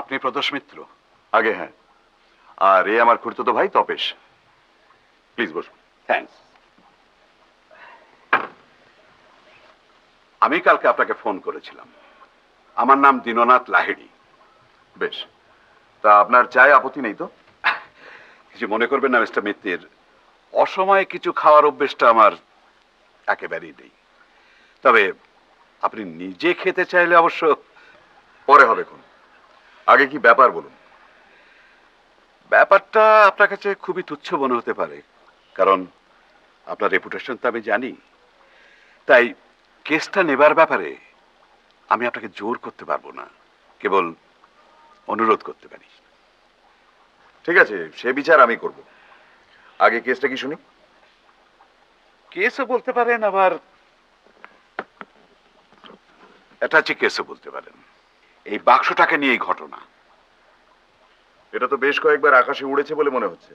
আপনি প্রদোষ মিত্র? আগে হ্যাঁ, আর এ আমার খুড়তুতো ভাই তপেশ। প্লিজ বসুন। থ্যাঙ্কস। আমি কালকে আপনাকে ফোন করেছিলাম। আমার নাম দীননাথ লাহিড়ী। বেশ, তা আপনার চায়ে আপত্তি নেই তো? কিছু মনে করবেন না মিস্টার মিত্তির, অসময়ে কিছু খাওয়ার অভ্যেসটা আমার একেবারেই নেই। তবে আপনি নিজে খেতে চাইলে অবশ্য পরে হবে কোন, আগে কি ব্যাপার বলুন। ব্যাপারটা আপনার কাছে খুবই তুচ্ছ মনে হতে পারে, কারণ আপনার রেপুটেশন তো আমি জানি। তাই কেসটা নেবার ব্যাপারে আমি আপনাকে জোর করতে পারবো না, কেবল অনুরোধ করতে পারি। ঠিক আছে, সে বিচার আমি করব। আগে কেসটা কি শুনি। কেসও বলতে পারেন, আবার অ্যাটাচি কেসও বলতে পারেন। এই বাক্সটাকে নিয়ে এই ঘটনা। এটা তো বেশ কয়েকবার আকাশে উড়েছে বলে মনে হচ্ছে।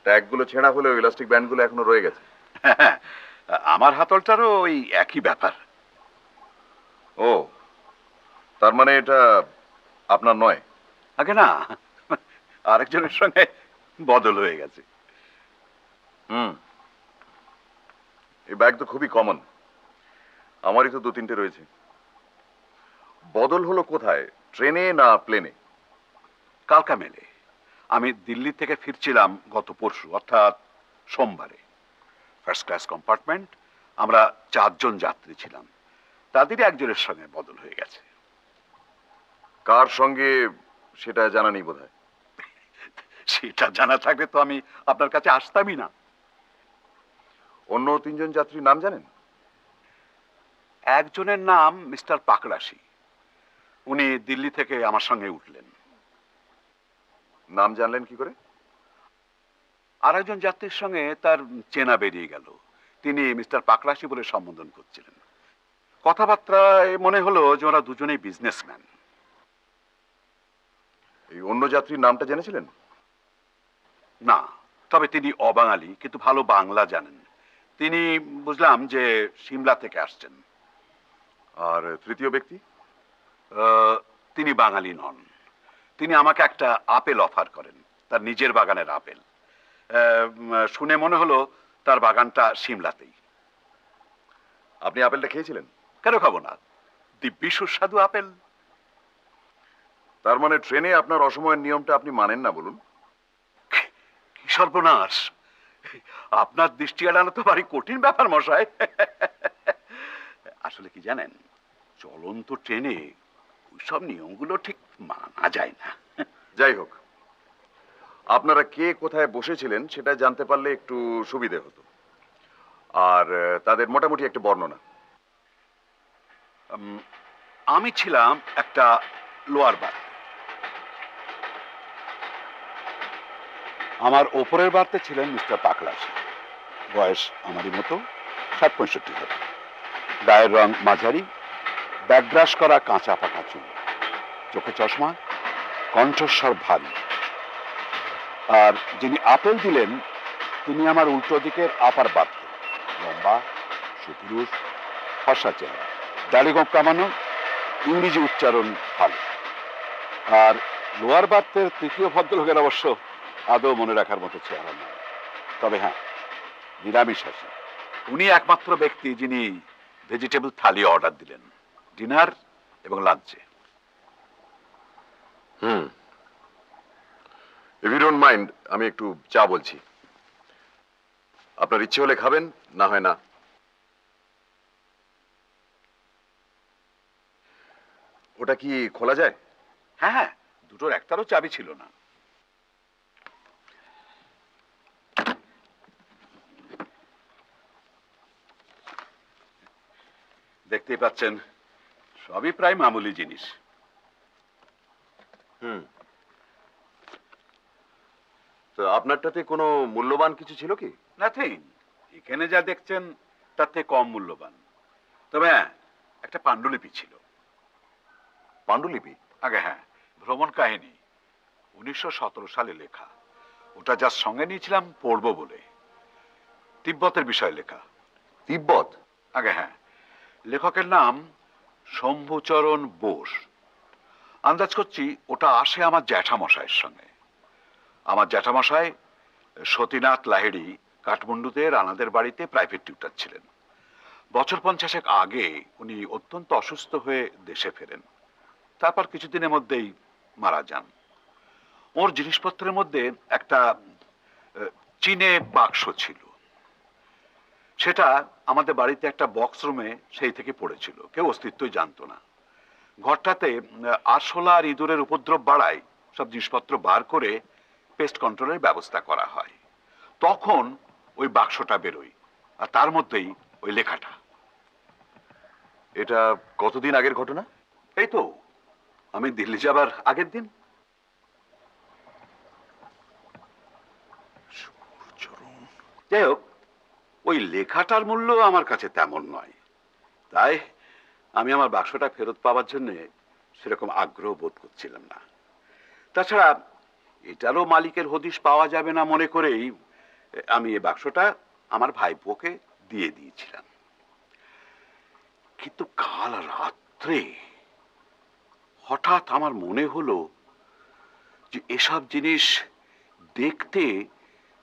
ট্যাগগুলো ছেঁড়া হলেও ইলাস্টিক ব্যান্ডগুলো এখনো রয়ে গেছে। আমার হাতলটারও ওই একই ব্যাপার। ও, তার মানে এটা আপনার নয়? আগে না, আরেকজনের সঙ্গে বদল হয়ে গেছে। এই ব্যাগ তো খুবই কমন, আমারই তো 2-3টে রয়েছে। বদল হলো কোথায়, ট্রেনে না প্লেনে? কালকা মেলে। আমি দিল্লি থেকে ফিরছিলাম গত পরশু, অর্থাৎ সোমবারে। ফার্স্ট ক্লাস কম্পার্টমেন্ট, আমরা 4 জন যাত্রী ছিলাম। তাদেরই একজনের সঙ্গে বদল হয়ে গেছে। কার সঙ্গে সেটা জানা নেই বোধহয়। সেটা জানা থাকলে তো আমি আপনার কাছে আসতামই না। অন্য 3জন যাত্রীর নাম জানেন? একজনের নাম মিস্টার পাকড়াশি। উনি দিল্লি থেকে আমার সঙ্গে উঠলেন। নাম জানলেন কি করে? আর একজন যাত্রীর সঙ্গে তার চেনা বেরিয়ে গেল। তিনি মিস্টার পাকড়াশি বলে সম্বোধন করছিলেন। কথাবার্তায় মনে হলো যে ওরা দুজনেই বিজনেসম্যান। এই অন্য যাত্রীর নামটা জেনেছিলেন? না, তবে তিনি অবাঙালি, কিন্তু ভালো বাংলা জানেন। তিনি বুঝলাম যে সিমলা থেকে আসছেন। আর তৃতীয় ব্যক্তি? তিনি বাঙালি নন। তিনি আমাকে একটা আপেল অফার করেন, তার নিজের বাগানের আপেল। শুনে মনে হলো তার বাগানটা সিমলাতেই। আপনি আপেলটা খেয়েছিলেন? কেন খাবো না, দিব্যি সুস্বাদু আপেল। তার মানে ট্রেনে আপনার অসময়ের নিয়মটা আপনি মানেন না বলুন? কি সর্বনাশ! আপনার দৃষ্টি এড়ানো তো ভারী কঠিন ব্যাপার মশাই। আসলে কি জানেন, চলন্ত ট্রেনে ওইসব নিয়মগুলো ঠিক মানা যায় না। যাই হোক, আপনারা কে কোথায় বসেছিলেন সেটা জানতে পারলে একটু সুবিধে হতো। আর তাদের মোটামুটি একটা বর্ণনা। আমি ছিলাম একটা লোয়ার বার্থ। আমার ওপরের বার্থে ছিলেন মিস্টার পাকড়াশি। বয়স আমারই মতো, 60-65 হবে। গায়ের রং মাঝারি, ব্যাকব্রাশ করা কাঁচা পাকা চুল, চোখে চশমা, কণ্ঠস্বর ভারী। আর যিনি আপেল দিলেন তিনি আমার উল্টো দিকের আপার বার্থ। লম্বা, সুপুরুষ, ফর্সা চেহারা, দাড়ি গোঁফ কামানো, ইংরেজি উচ্চারণ ভালো। আর লোয়ার বার্থের তৃতীয় ভদ্রলোকের অবশ্য আদৌ মনে রাখার মতো চেহারা নয়। তবে হ্যাঁ, নিরামিষাশী। উনি একমাত্র ব্যক্তি যিনি ভেজিটেবল থালি অর্ডার দিলেন, ডিনার এবং লাঞ্চে। ইফ ইউ ডোন্ট মাইন্ড, আমি একটু চা বলছি। আপনার ইচ্ছে হলে খাবেন, না হয় না। ওটা কি খোলা যায়? হ্যাঁ হ্যাঁ, দুটোর একটারও চাবি ছিল না। দেখতেই পাচ্ছেন, সবই প্রায় মামুলি জিনিস। তো আপনারটাতে কোনো মূল্যবান কিছু ছিল কি? নাথিং। এখানে যা দেখছেন তার থেকে কম মূল্যবান। তবে হ্যাঁ, একটা পাণ্ডুলিপি ছিল। পাণ্ডুলিপি? আগে হ্যাঁ, ভ্রমণ কাহিনী, 1917 সালে লেখা। ওটা যার সঙ্গে নিয়েছিলাম পড়বো বলে। তিব্বতের বিষয়ে লেখা। তিব্বত? আগে হ্যাঁ, লেখকের নাম শম্ভুচরণ বোস। আন্দাজ করছি ওটা আসে আমার জ্যাঠামশাইয়ের সঙ্গে। আমার জ্যাঠামশাই সতীনাথ লাহিড়ী কাঠমান্ডুতে রানাদের বাড়িতে প্রাইভেট টিউটার ছিলেন। বছর 50 আগে উনি অত্যন্ত অসুস্থ হয়ে দেশে ফেরেন। তারপর কিছুদিনের মধ্যেই মারা যান। ওর জিনিসপত্রের মধ্যে একটা চীনে বাক্স ছিল। সেটা আমাদের বাড়িতে একটা বক্স রুমে সেই থেকে পড়েছিল, কেউ অস্তিত্বই জানতো না। ঘরটাতে আরশোলা আর ইঁদুরের উপদ্রব বাড়ায় সব জিনিসপত্র বার করে পেস্ট কন্ট্রোলের ব্যবস্থা করা হয়। তখন ওই বাক্সটা বেরোয়, আর তার মধ্যেই ওই লেখাটা। এটা কতদিন আগের ঘটনা? এই তো আমি দিল্লি যাবার আগের দিন। যাই হোক, ওই লেখাটার মূল্য আমার কাছে তেমন নয়, তাই আমি আমার বাক্সটা ফেরত পাওয়ার জন্য সেরকম আগ্রহ বোধ করছিলাম না। তাছাড়া এটারও মালিকের হদিশ পাওয়া যাবে না মনে করেই আমি এই বাক্সটা আমার ভাইপোকে দিয়ে দিয়েছিলাম। কিন্তু কাল রাত্রে হঠাৎ আমার মনে হলো যে এসব জিনিস দেখতে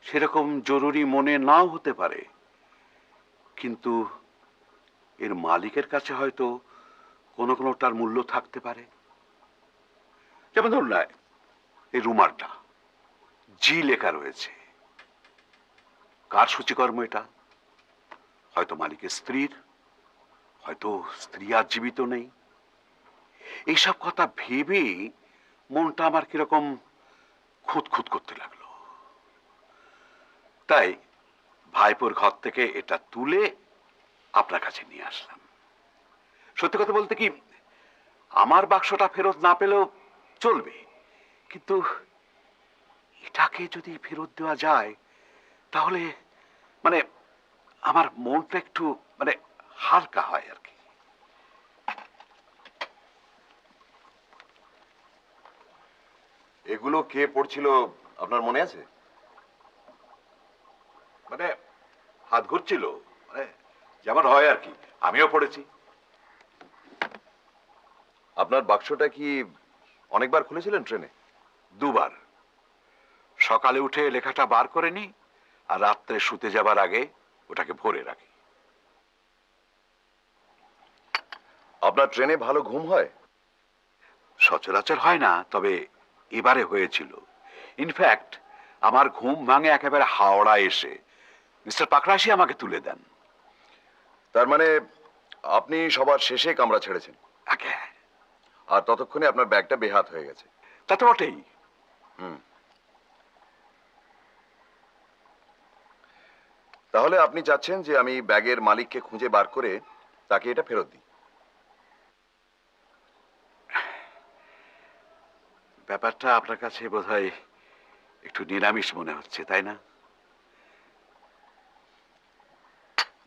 সেরকম জরুরি মনে নাও হতে পারে, কিন্তু এর মালিকের কাছে হয়তো কোনো কোনোটার মূল্য থাকতে পারে। যেমন ধরুন না, এই রুমালটা জি লেখা রয়েছে। কার সূচিকর্ম এটা? হয়তো মালিকের স্ত্রীর, হয়তো স্ত্রী আর জীবিত নেই। এইসব কথা ভেবে মনটা আমার কিরকম খুঁতখুত করতে লাগলো। তাই ভাইপোর ঘর থেকে এটা তুলে আপনার কাছে নিয়ে আসলাম। সত্যি কথা বলতে কি, আমার বাক্সটা ফেরত না পেলেও চলবে, কিন্তু এটাকে যদি ফেরত দেওয়া যায় তাহলে মানে আমার মনটা একটু মানে হালকা হয় আর কি। এগুলো কে পড়ছিল আপনার মনে আছে? মানে হাত ঘুরছিল, মানে যেমন হয় আর কি, আমিও পড়েছি। আপনার বাক্সটা কি অনেকবার খুলেছিলেন ট্রেনে? দুবার। সকালে উঠে লেখাটা বার করে নি, আর রাত্রে শুতে যাবার আগে ওটাকে ভরে রাখি। আপনার ট্রেনে ভালো ঘুম হয়? সচরাচর হয় না, তবে এবারে হয়েছিল। ইনফ্যাক্ট আমার ঘুম ভাঙে একেবারে হাওড়া এসে মিস্টার পাকরাশি আমাকে তুলে দেন। তার মানে আপনি সবার শেষে কামরা ছেড়েছেন, আগে আর ততক্ষণে আপনার ব্যাগটা বেহাত হয়ে গেছে। তা তো বটেই। হুম। তাহলে আপনি চাচ্ছেন যে আমি ব্যাগের মালিককে খুঁজে বার করে তাকে এটা ফেরত দিই? ব্যাপারটা আপনার কাছে বোধহয় একটু নিরামিষ মনে হচ্ছে, তাই না?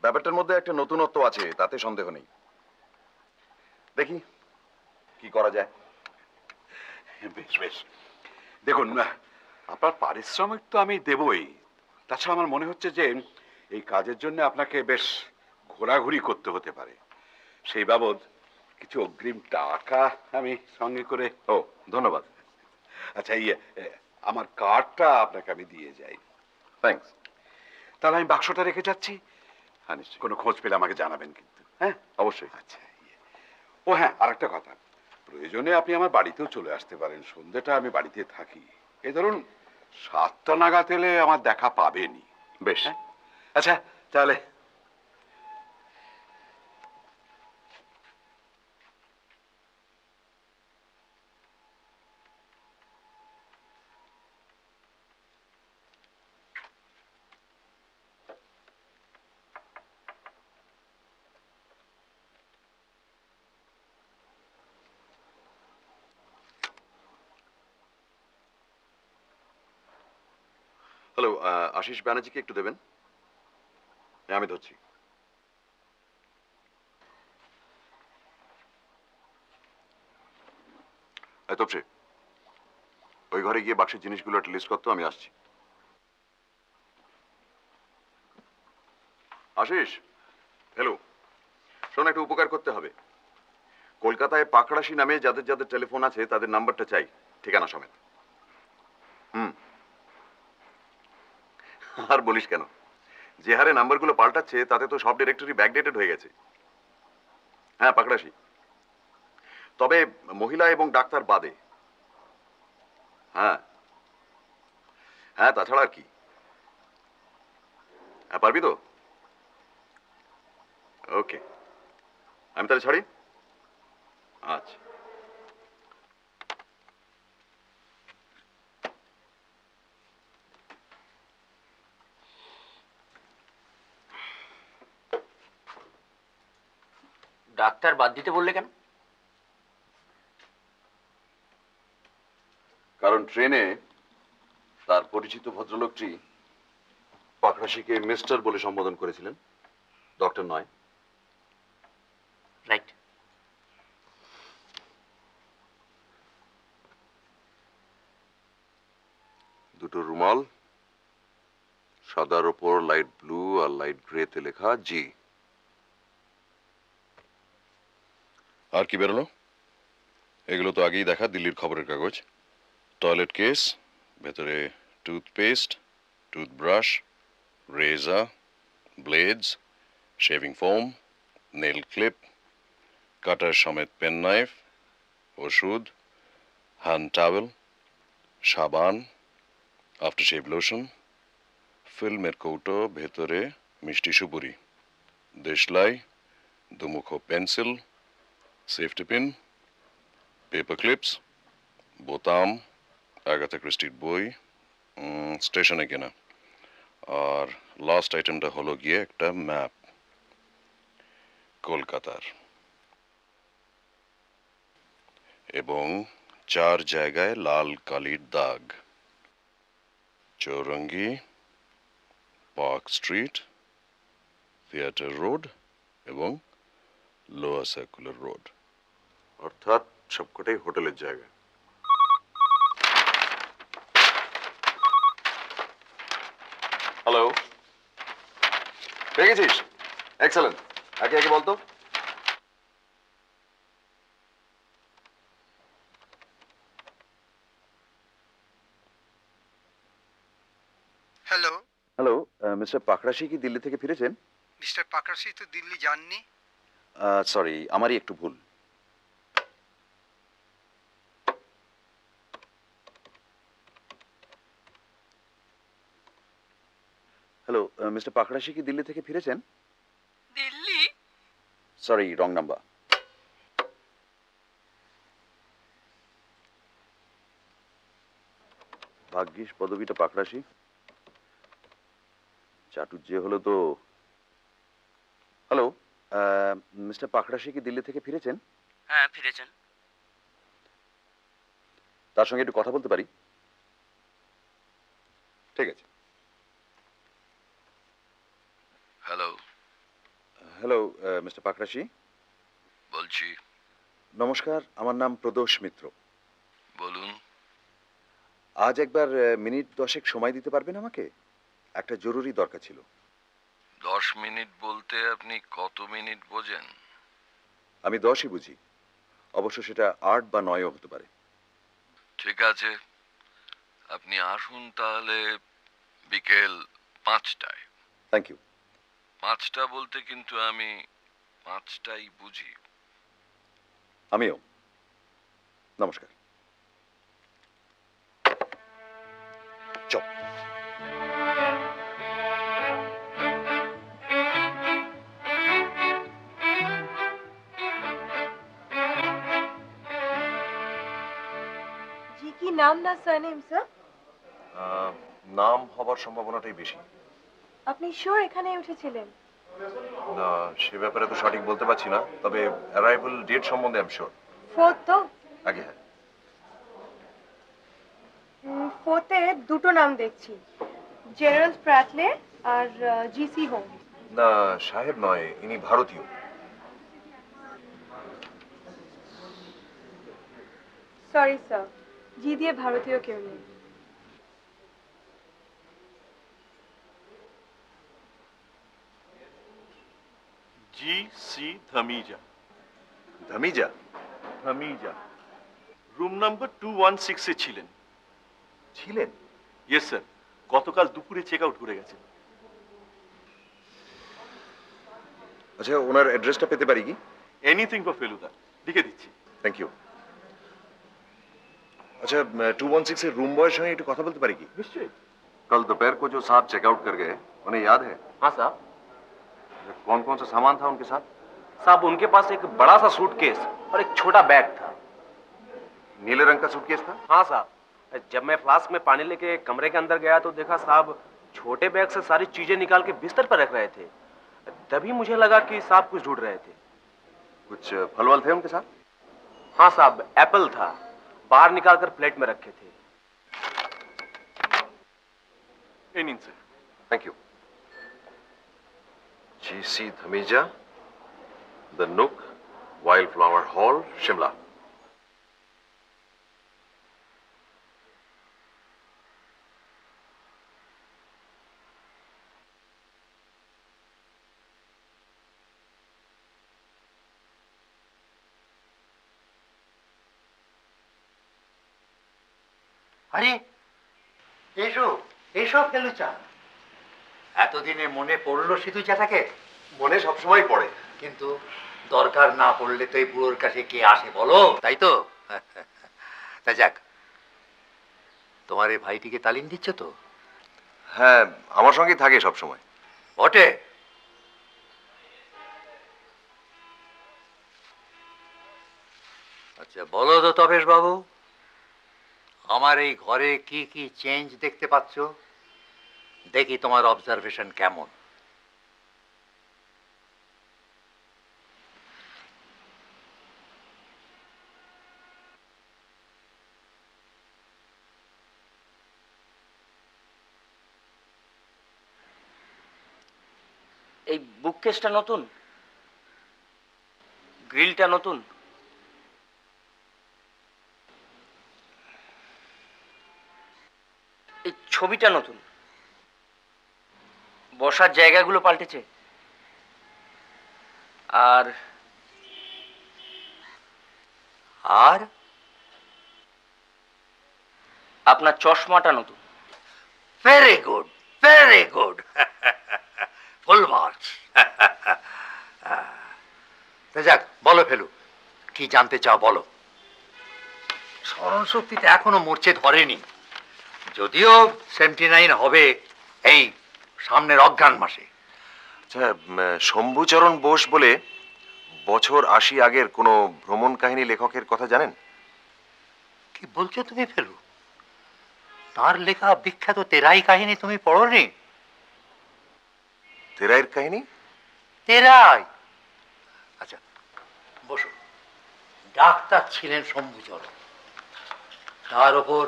ব্যাপারটার মধ্যে একটা নতুনত্ব আছে, তাতে সন্দেহ নেই। দেখি কি করা যায়। বেশ বেশ, দেখুন, আপনার পারিশ্রমিক তো আমি দেবই। তাছাড়া আমার মনে হচ্ছে যে এই কাজের জন্য আপনাকে বেশ ঘোরাঘুরি করতে হতে পারে। সেই বাবদ কিছু অগ্রিম টাকা আমি সঙ্গে করে। ও, ধন্যবাদ। আচ্ছা, আমার কার্ডটা আপনাকে আমি দিয়ে যাই। থ্যাঙ্কস। তাহলে আমি বাক্সটা রেখে যাচ্ছি। হ্যাঁ, নিশ্চয়ই। কোনো খোঁজ পেলে আমাকে জানাবেন কিন্তু, হ্যাঁ? অবশ্যই। আচ্ছা, ও হ্যাঁ, আর একটা কথা, প্রয়োজনে আপনি আমার বাড়িতেও চলে আসতে পারেন। সন্ধ্যেটা আমি বাড়িতে থাকি। এই ধরুন 7টা নাগাদ এলে আমার দেখা পাবেনি। বেশ। হ্যাঁ? আচ্ছা, তাহলে। হ্যালো, আশিস ব্যানার্জিকে একটু দেবেন। হ্যাঁ, আমি ধরছি। তপসে, ওই ঘরে গিয়ে বাক্সের জিনিসগুলো একটা লিস্ট করতো, আমি আসছি। আশিস, হ্যালো, শোন, একটা উপকার করতে হবে। কলকাতায় পাকড়াশি নামে যাদের যাদের টেলিফোন আছে তাদের নাম্বারটা চাই, ঠিকানা সমেত। হুম। আর বলিস কেন, যে হারে নাম্বারগুলো পাল্টাচ্ছে তাতে তো সব ডিরেক্টরি ব্যাকডেটেড হয়ে গেছে। হ্যাঁ, পাকড়াশি, তবে মহিলা এবং ডাক্তার বাদে। হ্যাঁ হ্যাঁ, তাছাড়া আর কি। হ্যাঁ, পারবি তো? ওকে, আমি তাহলে ছাড়ি। আচ্ছা। ডাক্তার বাদ দিতে বললে কেন? কারণ ট্রেনে তার পরিচিত ভদ্রলোকটি পাকড়াশিকে মিস্টার বলে সম্বোধন করেছিলেন, ডক্টর নয়। রাইট। দুটো রুমাল, সাদার ওপর লাইট ব্লু আর লাইট গ্রেতে লেখা জি। আর কি বেরোলো? এগুলো তো আগেই দেখা, দিল্লির খবরের কাগজ। টয়লেট কেস, ভেতরে toothpaste, toothbrush, razor, blades, shaving foam, nail clip, cutter সমেত পেন নাইফ, ওষুধ, হ্যান্ড টাওয়েল, সাবান, আফটারশেভ লোশন, ফিল্মের কৌটো, ভেতরে মিষ্টি সুপুরি, দেশলাই, দুমুখো pencil, safety pin, paper clips, বোতাম, আগাথা ক্রিস্টির বই, স্টেশনে কেনা। আর লাস্ট আইটেমটা হলো গিয়ে একটা ম্যাপ কলকাতার, এবং 4 জায়গায় লাল কালির দাগ: Chowringhee, park street, theatre road এবং লোয়ার সার্কুলার রোড। অর্থাৎ সবকটাই হোটেলের জায়গা। হ্যালো, পেয়ে গেছিস? এক্সেলেন্ট। একে একে বলতো। হ্যালো, হ্যালো, মিস্টার পাকড়াশি কি দিল্লি থেকে ফিরেছেন? মিস্টার পাকরাশি তো দিল্লি যাননি। সরি, আমারই একটু ভুল। হ্যালো, মিস্টার পাকড়াশি কি দিল্লি থেকে ফিরেছেন? দিল্লি? Sorry, wrong number. ভাগ্যিস পদবিটা পাকড়াশি, চাটুর্যে হলো তো। হ্যালো, মিস্টার পাকড়াশি কি দিল্লি থেকে ফিরেছেন? হ্যাঁ, ফিরেছেন। তার সঙ্গে একটু কথা বলতে পারি? ঠিক আছে। Hello, hello, mister Pakrashi. বলছি। নমস্কার, আমার নাম প্রদোষ মিত্র। বলুন। আজ একবার মিনিট 10 সময় দিতে পারবেন আমাকে? একটা জরুরি দরকার ছিল। 10 মিনিট বলতে আপনি কত মিনিট বোঝেন? আমি 10ই বুঝি, অবশ্য সেটা 8 বা 9ও হতে পারে। ঠিক আছে, আপনি আসুন তাহলে বিকেল 5টায়। Thank you. 5টা বলতে কিন্তু আমি 5টাই বুঝি। আমিও। নমস্কার। চল। জি কি নাম না সারনেম স্যার? নাম হবার সম্ভাবনাটাই বেশি। আপনি শিওর এখানে উঠেছিলেন? না, সে ব্যাপারে তো সঠিক বলতে পারছি না, তবে অ্যারাইভাল ডেট সম্বন্ধে আমি শিওর। ফোর্থ তো? আগে হ্যাঁ। ফোর্থে দুটো নাম দেখছি, জেরাল্ড প্র্যাটলে আর জিসি হোম। না, সাহেব নয়, ইনি ভারতীয়। সরি স্যার, জি দিয়ে ভারতীয় কেউ নেই। जी सी धमीजा। ধামিজা? হামিজা রুম নাম্বার 216 এ ছিলেন। ছিলেন? ইয়েস স্যার, গতকাল দুপুরে চেক আউট করে গেছেন। আচ্ছা, ওনার অ্যাড্রেসটা পেতে পারি কি? এনিথিং ফর ফেলুদা, লিখে দিচ্ছি। Thank you. अच्छा 216 से रूम बॉय संगे একটু কথা বলতে পারি কি? নিশ্চয়ই। कल दोपहर को जो साहब चेकआउट कर गए उन्हें याद है? हाँ साहब। कौन कौन सा सामान था उनके साथ? साहब उनके पास एक बड़ा सा सूटकेस और एक छोटा बैग था। नीले रंग का सूटकेस था? हाँ साहब, जब मैं फ्लास्क में पानी लेके कमरे के अंदर गया तो देखा साहब छोटे बैग से सारी चीजें निकाल के बिस्तर पर रख रहे थे। तभी मुझे लगा कि साहब कुछ ढूंढ रहे थे। कुछ फल वल थे उनके साथ? हाँ साहब, एप्पल था, बाहर निकालकर प्लेट में रखे थे। এই নিন sir. Thank you. GC Dhamija, the नुक, वाइल्ड फ्लावर हॉल, शिमला। আরে এসো এসো ফেলুচা, এতদিনে মনে পড়লো সিধু জ্যাঠাকে? মনে সবসময় পড়ে। কিন্তু দরকার না পড়লে তো এই বুড়োর কাছে কে আসে বলো, তাই তো? তা যাক, তোমার এই ভাইটিকে তালিম দিচ্ছ তো? হ্যাঁ, আমার সঙ্গেই থাকে সব সময়। বটে। আচ্ছা বলো তো তবেশ বাবু, আমার এই ঘরে কি কি চেঞ্জ দেখতে পাচ্ছ? দেখি তোমার অবজারভেশন কেমন। এই বুককেসটা নতুন, গ্রিলটা নতুন, এই ছবিটা নতুন, বসার জায়গাগুলো পাল্টেছে, আর আর আপনার চশমাটা নতুন। Very good, very good, full marks. যাক বলো ফেলু, কি জানতে চাও বলো। স্মরণ শক্তিতে এখনো মূর্ছে ধরেনি, যদিও 79 হবে এই সামনের অজ্ঞান মাসে। আচ্ছা, শম্ভুচরণ বোস বলে বছর 80 আগের কোনো ভ্রমণ কাহিনী লেখকের কথা জানেন? কি বলছো তুমি ফেলু? তার লেখা বিখ্যাত তেরাই কাহিনী তুমি পড়োনি? তেরাইয়ের কাহিনী? তেরাই? আচ্ছা বসো। ডাক্তার ছিলেন শম্ভুচরণ, তার ওপর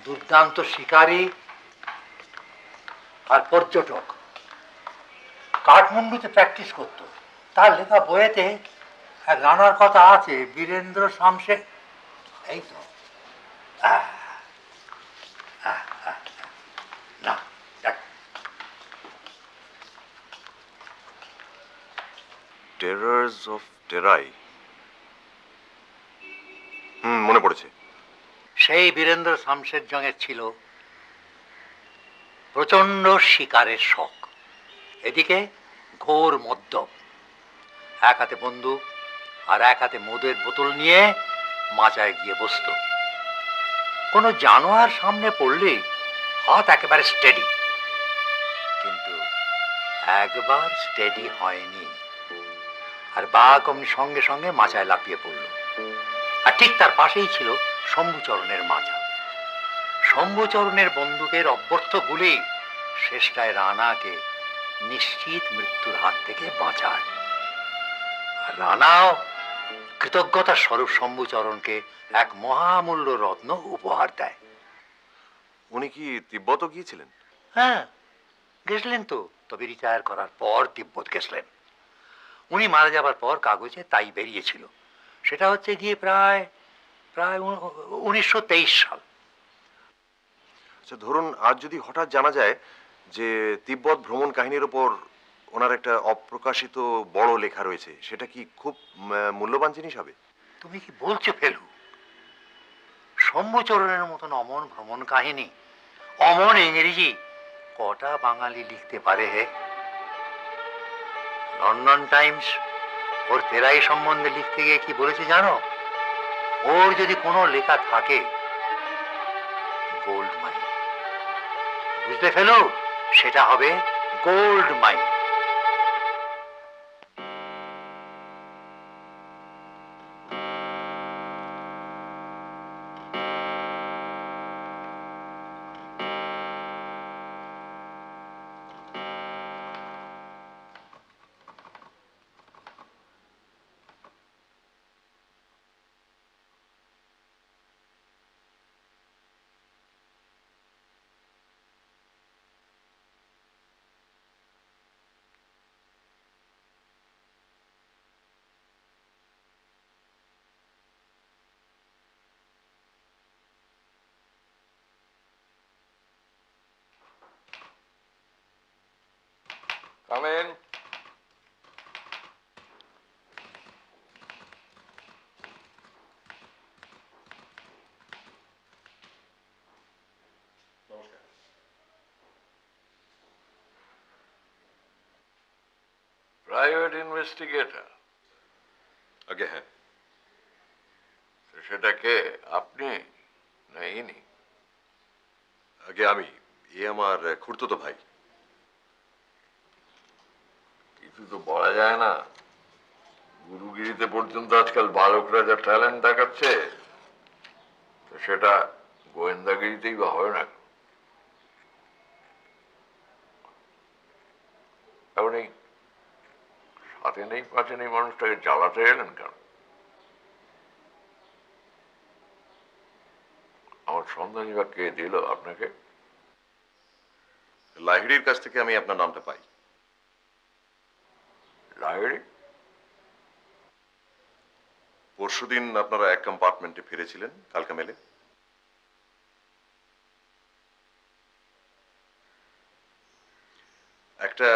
দুর্দান্ত শিকারী আর পর্যটক, কাঠমান্ডুতে প্র্যাকটিস করত। তার লেখা বইয়েতে এক রানার কথা আছে, বীরেন্দ্র শামসে, এই তো। না দেখ, টেরার্স অফ টেরাই। মনে পড়েছে। সেই বীরেন্দ্র শামশের জঙের ছিল প্রচন্ড শিকারের শখ, এদিকে ঘোর মদ্যপ, এক হাতে বন্দুক আর এক হাতে মদের বোতল নিয়ে মাচায় গিয়ে বসত। কোনো জানোয়ার সামনে পড়লেই হাত একেবারে স্টেডি, কিন্তু একবার স্টেডি হয়নি, আর বাঘ অমনি সঙ্গে সঙ্গে মাচায় লাফিয়ে পড়ল। আর ঠিক তার পাশেই ছিল শম্ভুচরণের মাচা। শম্ভুচরণের বন্দুকের অব্যর্থ গুলি শেষটায় রানাকে নিশ্চিত মৃত্যুর হাত থেকে বাঁচায়। আর রানাও কৃতজ্ঞতার স্বরূপ শম্ভুচরণকে এক মহামূল্য রত্ন উপহার দেয়। উনি কি তিব্বতও গিয়েছিলেন? হ্যাঁ গেছিলেন তো, তবে রিটায়ার করার পর তিব্বত গেছিলেন। উনি মারা যাবার পর কাগজে তাই বেরিয়েছিল। সেটা হচ্ছে গিয়ে প্রায় 1923 সাল। আচ্ছা ধরুন আজ যদি হঠাৎ জানা যায় যে তিব্বত ভ্রমণ কাহিনীর ওপর ওনার একটা অপ্রকাশিত বড় লেখা রয়েছে, সেটা কি খুব মূল্যবান জিনিস হবে? তুমি কি বলছো ফেলু? শম্ভুচরণের মতন অমন ভ্রমণ কাহিনী, অমন ইংরেজি কটা বাঙালি লিখতে পারে হে? লন্ডন টাইমস ওর তেরাই সম্বন্ধে লিখতে গিয়ে কি বলেছে জানো? ওর যদি কোনো লেখা থাকে, গোল্ড মাইন, বুঝলে ফেলু, সেটা হবে gold mine. Come in. Private investigator? আগে হ্যাঁ। সেটা কে, আপনি না ইনি? আগে আমি, এ আমার খুড়তুতো ভাই। কিছু তো বলা যায় না। গুরুগিরিতে পর্যন্ত আজকাল বালকরা যা ট্যালেন্ট দেখাচ্ছে, তো সেটা গোয়েন্দাগিরিতেই বা হয় না। এমনি সাথে নেই পাশে নেই মানুষটাকে জ্বালাতে এলেন কেন? আমার সন্ধানী বা কে দিল আপনাকে? লাহিড়ির কাছ থেকে আমি আপনার নামটা পাই। লাহিড়ি? পরশুদিন আপনারা এক কম্পার্টমেন্টে ফিরেছিলেন কালকা মেলে। একটা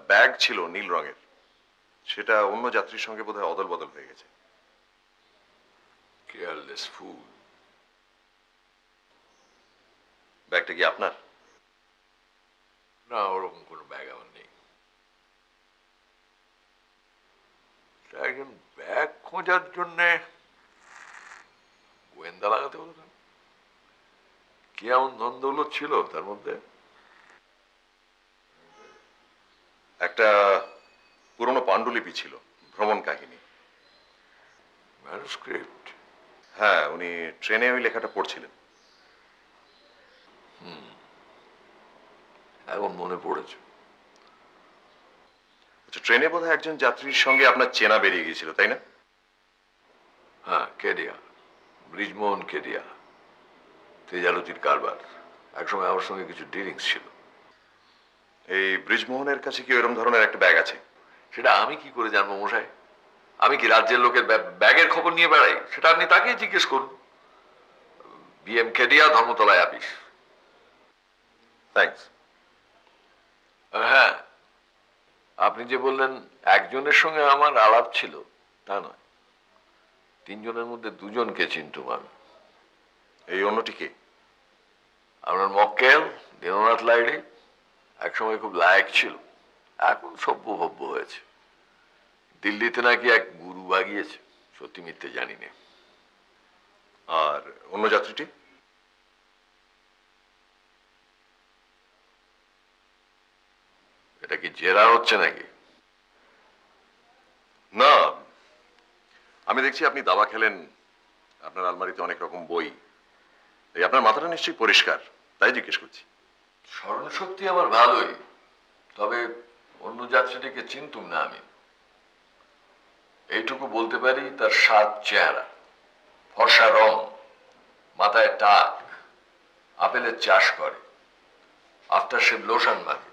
ব্যাগ ছিল নীল রঙের, সেটা অন্য যাত্রীর সঙ্গে বোধহয় অদল বদল হয়ে গেছে। কেয়ারলেস ফুল। ব্যাগটা কি আপনার? না, ওরকম কোনো ব্যাগ আমার নেই। একজন ব্যাগ খোঁজার জন্যে গোয়েন্দা লাগাতে হলো কেন? কি এমন ধন দৌলত ছিল তার মধ্যে? একটা পুরনো পাণ্ডুলিপি ছিল, ভ্রমণ কাহিনী। ম্যানুস্ক্রিপ্ট? হ্যাঁ, উনি ট্রেনে ওই লেখাটা পড়ছিলেন। এখন মনে পড়েছে। আচ্ছা, ট্রেনে বোধহয় একজন যাত্রীর সঙ্গে আপনার চেনা বেরিয়ে গিয়েছিল, তাই না? হ্যাঁ, কেডিয়া, ব্রিজমোহন কেডিয়া, তেজালতির কারবার। একসময় আমার সঙ্গে কিছু ডিলিংস ছিল। এই ব্রিজমোহনের কাছে কি এরকম ধরনের একটা ব্যাগ আছে? সেটা আমি কি করে জানবো মশাই? আমি কি রাজ্যের লোকের ব্যাগের খবর নিয়ে বেড়াই? সেটা আপনি তাকেই জিজ্ঞেস করুন। বিএম কেডিয়া, ধর্মতলায় আপিস। থ্যাঙ্কস। হ্যাঁ, আপনি যে বললেন একজনের সঙ্গে আমার আলাপ ছিল, তা নয়। তিনজনের মধ্যে দুজনকে চিনতুম আমি। এই অন্যটি কে? আপনার মক্কেল দীননাথ লাইড়ি একসময় খুব লায়ক ছিল, এখন সভ্য ভব্য হয়েছে। দিল্লিতে নাকি এক গুরু বাগিয়েছে, সত্যি মিথ্যে জানি না। আর অন্য যাত্রীটি? এটা কি জেরা হচ্ছে নাকি? না, আমি দেখছি আপনি দাবা খেলেন, আপনার আলমারিতে অনেক রকম বই, এই আপনার মাথাটা নিশ্চয়ই পরিষ্কার, তাই জিজ্ঞেস করছি। স্মরণশক্তি আমার ভালোই, তবে অন্য যাত্রীটিকে চিনতুম না আমি। এইটুকু বলতে পারি, তার সাত চেহারা, ফর্সা রং, মাথায় টাক, আপেলের চাষ করে, আফটার শেভ লোশন মাখে,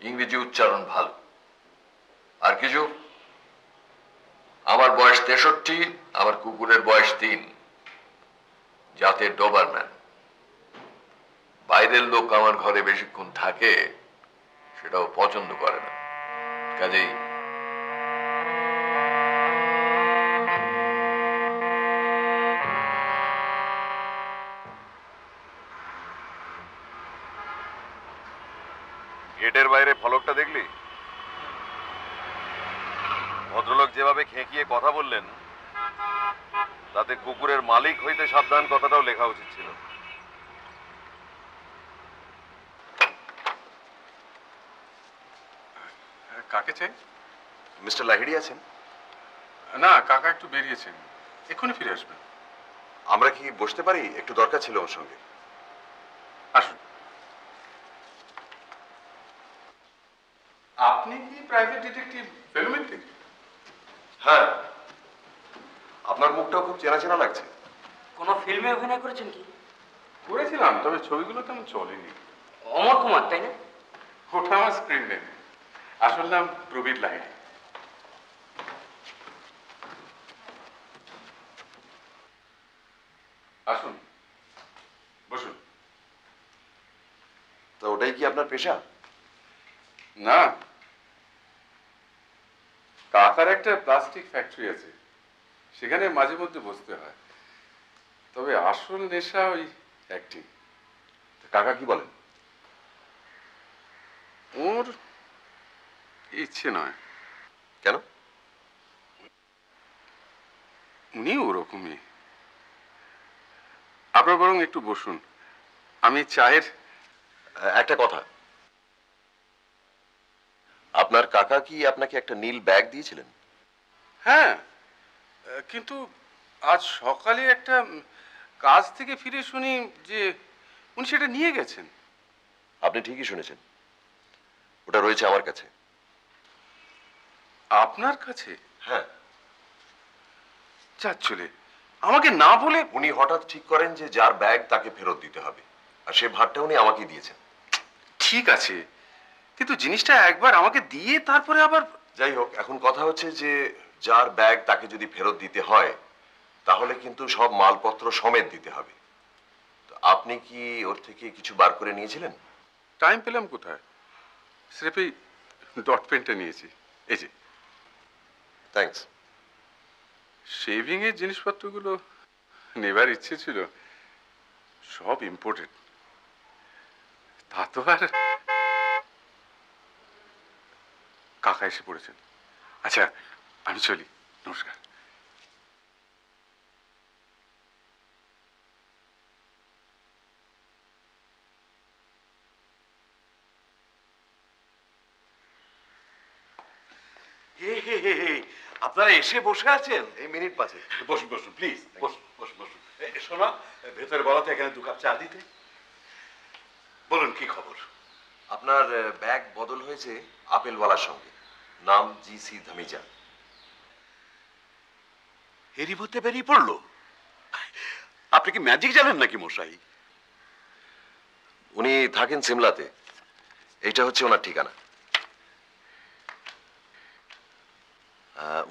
ইংরেজি উচ্চারণ ভালো। আর কিছু? আমার বয়স 63, আমার কুকুরের বয়স 3, জাতের ডোবারম্যান। বাইরের লোক আমার ঘরে বেশিক্ষণ থাকে সেটাও পছন্দ করে না, কাজেই গেটের বাইরে ফলকটা দেখলি? ভদ্রলোক যেভাবে খেঁকিয়ে কথা বললেন, তাতে কুকুরের মালিক হইতে সাবধান কথাটাও লেখা উচিত ছিল। কাকে চাই? মিস্টার লাহিড়ী আছেন? না, কাকা একটু বেরিয়েছেন, এক্ষুনি ফিরে আসবেন। আমরা কি বসতে পারি? একটু দরকার ছিল ওর সঙ্গে। আসুন। আপনি কি প্রাইভেট ডিটেকটিভ ফেলুমিত্তির? হ্যাঁ, আপনার মুখটাও খুব চেনা চেনা লাগছে। কোনো ফিল্মে অভিনয় করেছেন কি? করেছিলাম, তবে ছবিগুলো তেমন চলেনি। অমর কুমার, তাই না? ওটা আমার স্ক্রিন নেম। আসল নাম প্রবীর লাহিড়ী। আসুন, বসুন। তো ওটাই কি আপনার পেশা? না, কাকার একটা প্লাস্টিক ফ্যাক্টরি আছে, সেখানে মাঝে মধ্যে বসতে হয়। তবে আসল নেশা ওই অ্যাক্টিং। কাকা কি বলেন? ওর ইচ্ছে নয়। কেন? উনি ওরকমই। আপনার বরং একটু বসুন, আমি চায়ের। একটা কথা, আপনার কাকা কি আপনাকে একটা নীল ব্যাগ দিয়েছিলেন? হ্যাঁ, কিন্তু আজ সকালে একটা কাজ থেকে ফিরে শুনি যে উনি সেটা নিয়ে গেছেন। আপনি ঠিকই শুনেছেন, ওটা রয়েছে আমার কাছে। আপনার কাছে? হ্যাঁ। যার চলে আমাকে না বলে। উনি হঠাৎ ঠিক করেন যে যার ব্যাগ তাকে ফেরত দিতে হবে, আর সে ভারটা উনি আমাকে দিয়েছেন। ঠিক আছে, কিন্তু জিনিসটা একবার আমাকে দিয়ে তারপরে আবার। যাই হোক, এখন কথা হচ্ছে যে যার ব্যাগ তাকে যদি ফেরত দিতে হয়, তাহলে কিন্তু সব মালপত্র সমেত দিতে হবে। তো আপনি কি ওর থেকে কিছু বার করে নিয়েছিলেন? টাইম পেলাম কোথায়, স্রেফ এই ডট পেনটা নিয়েছি। এই যে। থ্যাঙ্কস। শেভিং এর জিনিসপত্রগুলো নেবার ইচ্ছে ছিল, সব ইম্পোর্টেড। তা তো আর। কাকা এসে পড়েছেন। আচ্ছা, আমি চলি, নমস্কার। আপনারা এসে বসে আছেন? এই মিনিট পাঁচে। বসুন বসুন প্লিজ, বসুন বসুন বসুন। শোনা, ভেতরে বলা তো এখানে 2 কাপ চা দিতে। বলুন কি খবর? আপনার ব্যাগ বদল হয়েছে আপেলওয়ালার সঙ্গে, নাম জি.সি. ধামিজা। এরই মধ্যে বেরিয়ে পড়লো? আপনি কি ম্যাজিক জানেন নাকি মশাই? উনি থাকেন সিমলাতে, এইটা হচ্ছে ওনার ঠিকানা।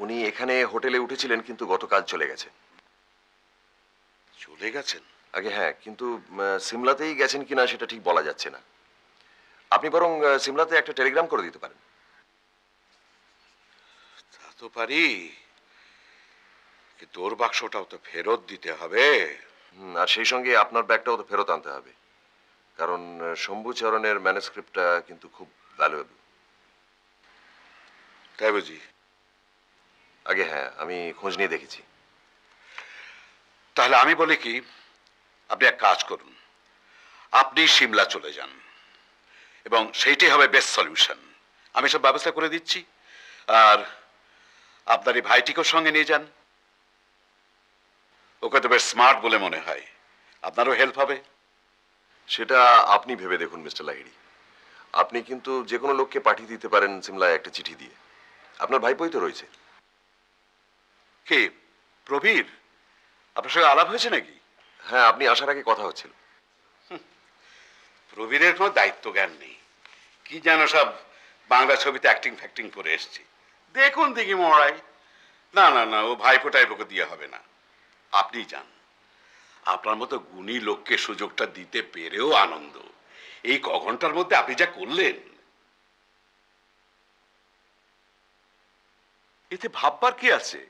উনি এখানে হোটেলে উঠেছিলেন, কিন্তু গতকাল চলে গেছেন। চলে গেছেন? আগে হ্যাঁ, কিন্তু সিমলাতেই গেছেন কিনা সেটা ঠিক বলা যাচ্ছে না। আপনি বরং সিমলাতে একটা টেলিগ্রাম করে দিতে পারেন। তা তো পারি, কিন্তু ওর বাক্সটাও তো ফেরত দিতে হবে। আর সেই সঙ্গে আপনার ব্যাগটাও তো ফেরত আনতে হবে, কারণ শম্ভুচরণের ম্যানুস্ক্রিপ্টটা কিন্তু খুব ভ্যালুয়েবল। তাই বুঝি? আগে হ্যাঁ, আমি খোঁজ নিয়ে দেখেছি। তাহলে আমি বলি কি, আপনি এক কাজ করুন, আপনি সিমলা চলে যান, এবং সেইটাই হবে বেস্ট সলিউশন। আমি সব ব্যবস্থা করে দিচ্ছি। আর আপনার এই ভাইটিকেও সঙ্গে নিয়ে যান, ওকে তো বেশ স্মার্ট বলে মনে হয়, আপনারও হেল্প হবে। সেটা আপনি ভেবে দেখুন মিস্টার লাহিড়ী। আপনি কিন্তু যে কোনো লোককে পাঠিয়ে দিতে পারেন সিমলায় একটা চিঠি দিয়ে। আপনার ভাইপোই তো রয়েছে। কে, প্রবীর? আপনার সঙ্গে আলাপ হয়েছে নাকি? হ্যাঁ, আপনি আসার আগে কথা হচ্ছিল। প্রবীরের কোনো দায়িত্ব জ্ঞান নেই, কি যেন সব বাংলা ছবিতে অ্যাক্টিং ফ্যাক্টিং করে এসছে। দেখুন দেখি মরাই। না না না, ও ভাইপো টাইপোকে দিয়ে হবে না। আপনি যান, আপনার মতো গুণী লোককে সুযোগটা দিতে পেরেও আনন্দ। এই ঘন্টার মধ্যে আপনি যা করলেন, এতে ভাববার কি আছে?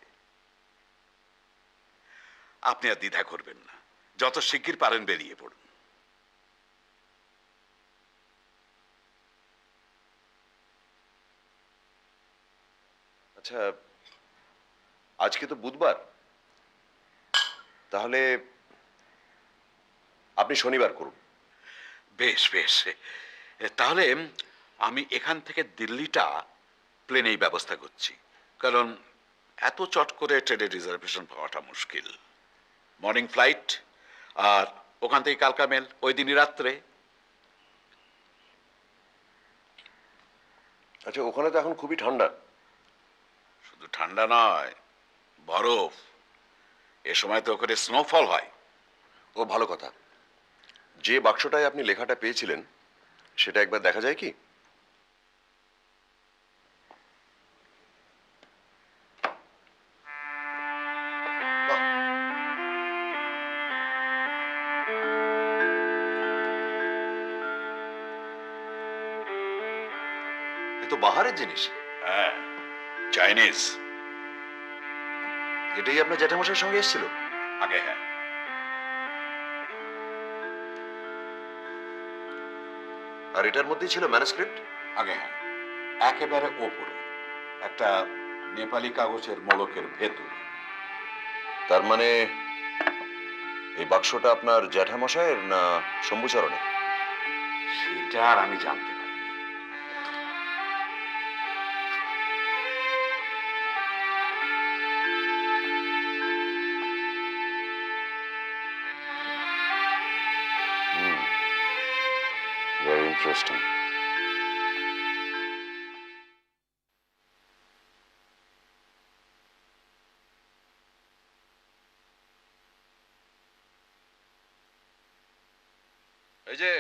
আপনি আর দ্বিধা করবেন না, যত শিগগির পারেন বেরিয়ে পড়ুন। আচ্ছা, আজকে তো বুধবার, তাহলে আপনি শনিবার করুন। বেশ বেশ, তাহলে আমি এখান থেকে দিল্লিটা প্লেনেই ব্যবস্থা করছি, কারণ এত চট করে ট্রেনের রিজার্ভেশন পাওয়াটা মুশকিল। মর্নিং ফ্লাইট, আর ওখান থেকে কালকা মেল ওই দিনই রাত্রে। আচ্ছা, ওখানে তো এখন খুবই ঠান্ডা। শুধু ঠান্ডা নয়, বরফ। এ সময় তো ওখানে স্নোফল হয়। ও ভালো কথা। যে বাক্সটায় আপনি লেখাটা পেয়েছিলেন সেটা একবার দেখা যায় কি? বাহ। এ তো বাহারের জিনিস। হ্যাঁ, চাইনিজ। এটাই আপনার জ্যাঠামশাইয়ের সঙ্গে এসেছিল? আগে হ্যাঁ। আর এটার মধ্যেই ছিল ম্যানুস্ক্রিপ্ট? আগে হ্যাঁ, একেবারে ওপরে একটা নেপালি কাগজের মোড়কের ভেতর। তার মানে এই বাক্সটা আপনার জ্যাঠামশাইয়ের না শম্ভুচরণের? সেটা আর আমি জানতে পারি। Very interesting. এই যে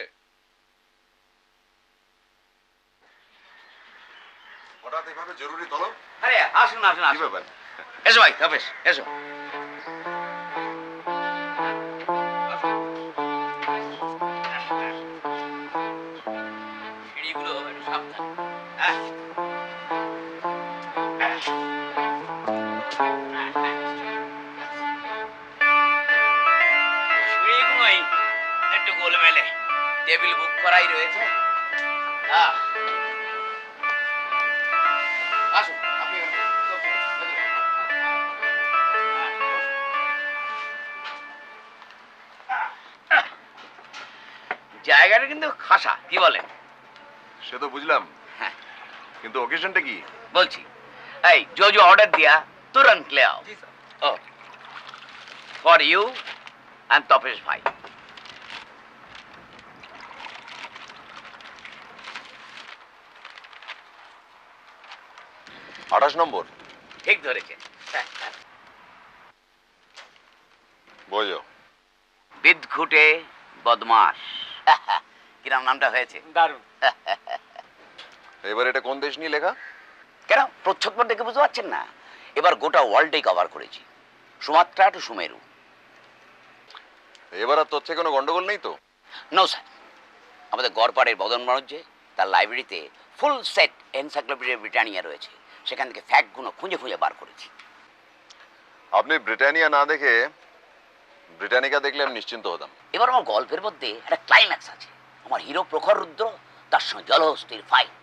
হঠাৎ এভাবে জরুরি তলব? আরে আসুন আসুন কি আসুন, ব্যাপার? এসো ভাই তবেশ এসো। সিঁড়িগুলো একটু সাবধান, হ্যাঁ? সিঁড়িগুলোই একটু গোলমেলে, টেবিল বুক করাই রয়েছে। আসুন আপনি জায়গাটা কিন্তু খাসা, কি বলেন? সে তো বুঝলাম, হ্যাঁ কিন্তু অকেশনটা কি? বলছি, এই जो जो ऑर्डर दिया तुरंत ले आओ। Oh for you and Tapesh भाई। আঠাশ নম্বর। ঠিক ধরেছে। বোঝো। বিদঘুটে বদমাস। কিরাম নামটা হয়েছে? দারুণ। এবার এটা কোন দেশ নিয়ে লেখা? কেন প্রচ্ছদ দেখে বুঝতে পারছেন না? এবার গোটা ওয়ার্ল্ডেই কভার করেছি, সুমাত্রা টু সুমেরু। এবার আর তথ্যে কোনো গন্ডগোল নেই তো? নো স্যার, আমাদের গড়পাড়ের বদন মনোজ্জে তার লাইব্রেরিতে ফুল সেট এনসাইক্লোপিডিয়া ব্রিটানিয়া রয়েছে, সেখান থেকে ফ্যাক্টগুলো খুঁজে খুঁজে বার করেছি। আপনি ব্রিটানিয়া না দেখে ব্রিটানিকা দেখলে আমি নিশ্চিন্ত হতাম। এবার আমার গল্পের মধ্যে একটা ক্লাইম্যাক্স আছে। আমার হিরো প্রখর রুদ্র, তার সঙ্গে জলহস্তির ফাইট।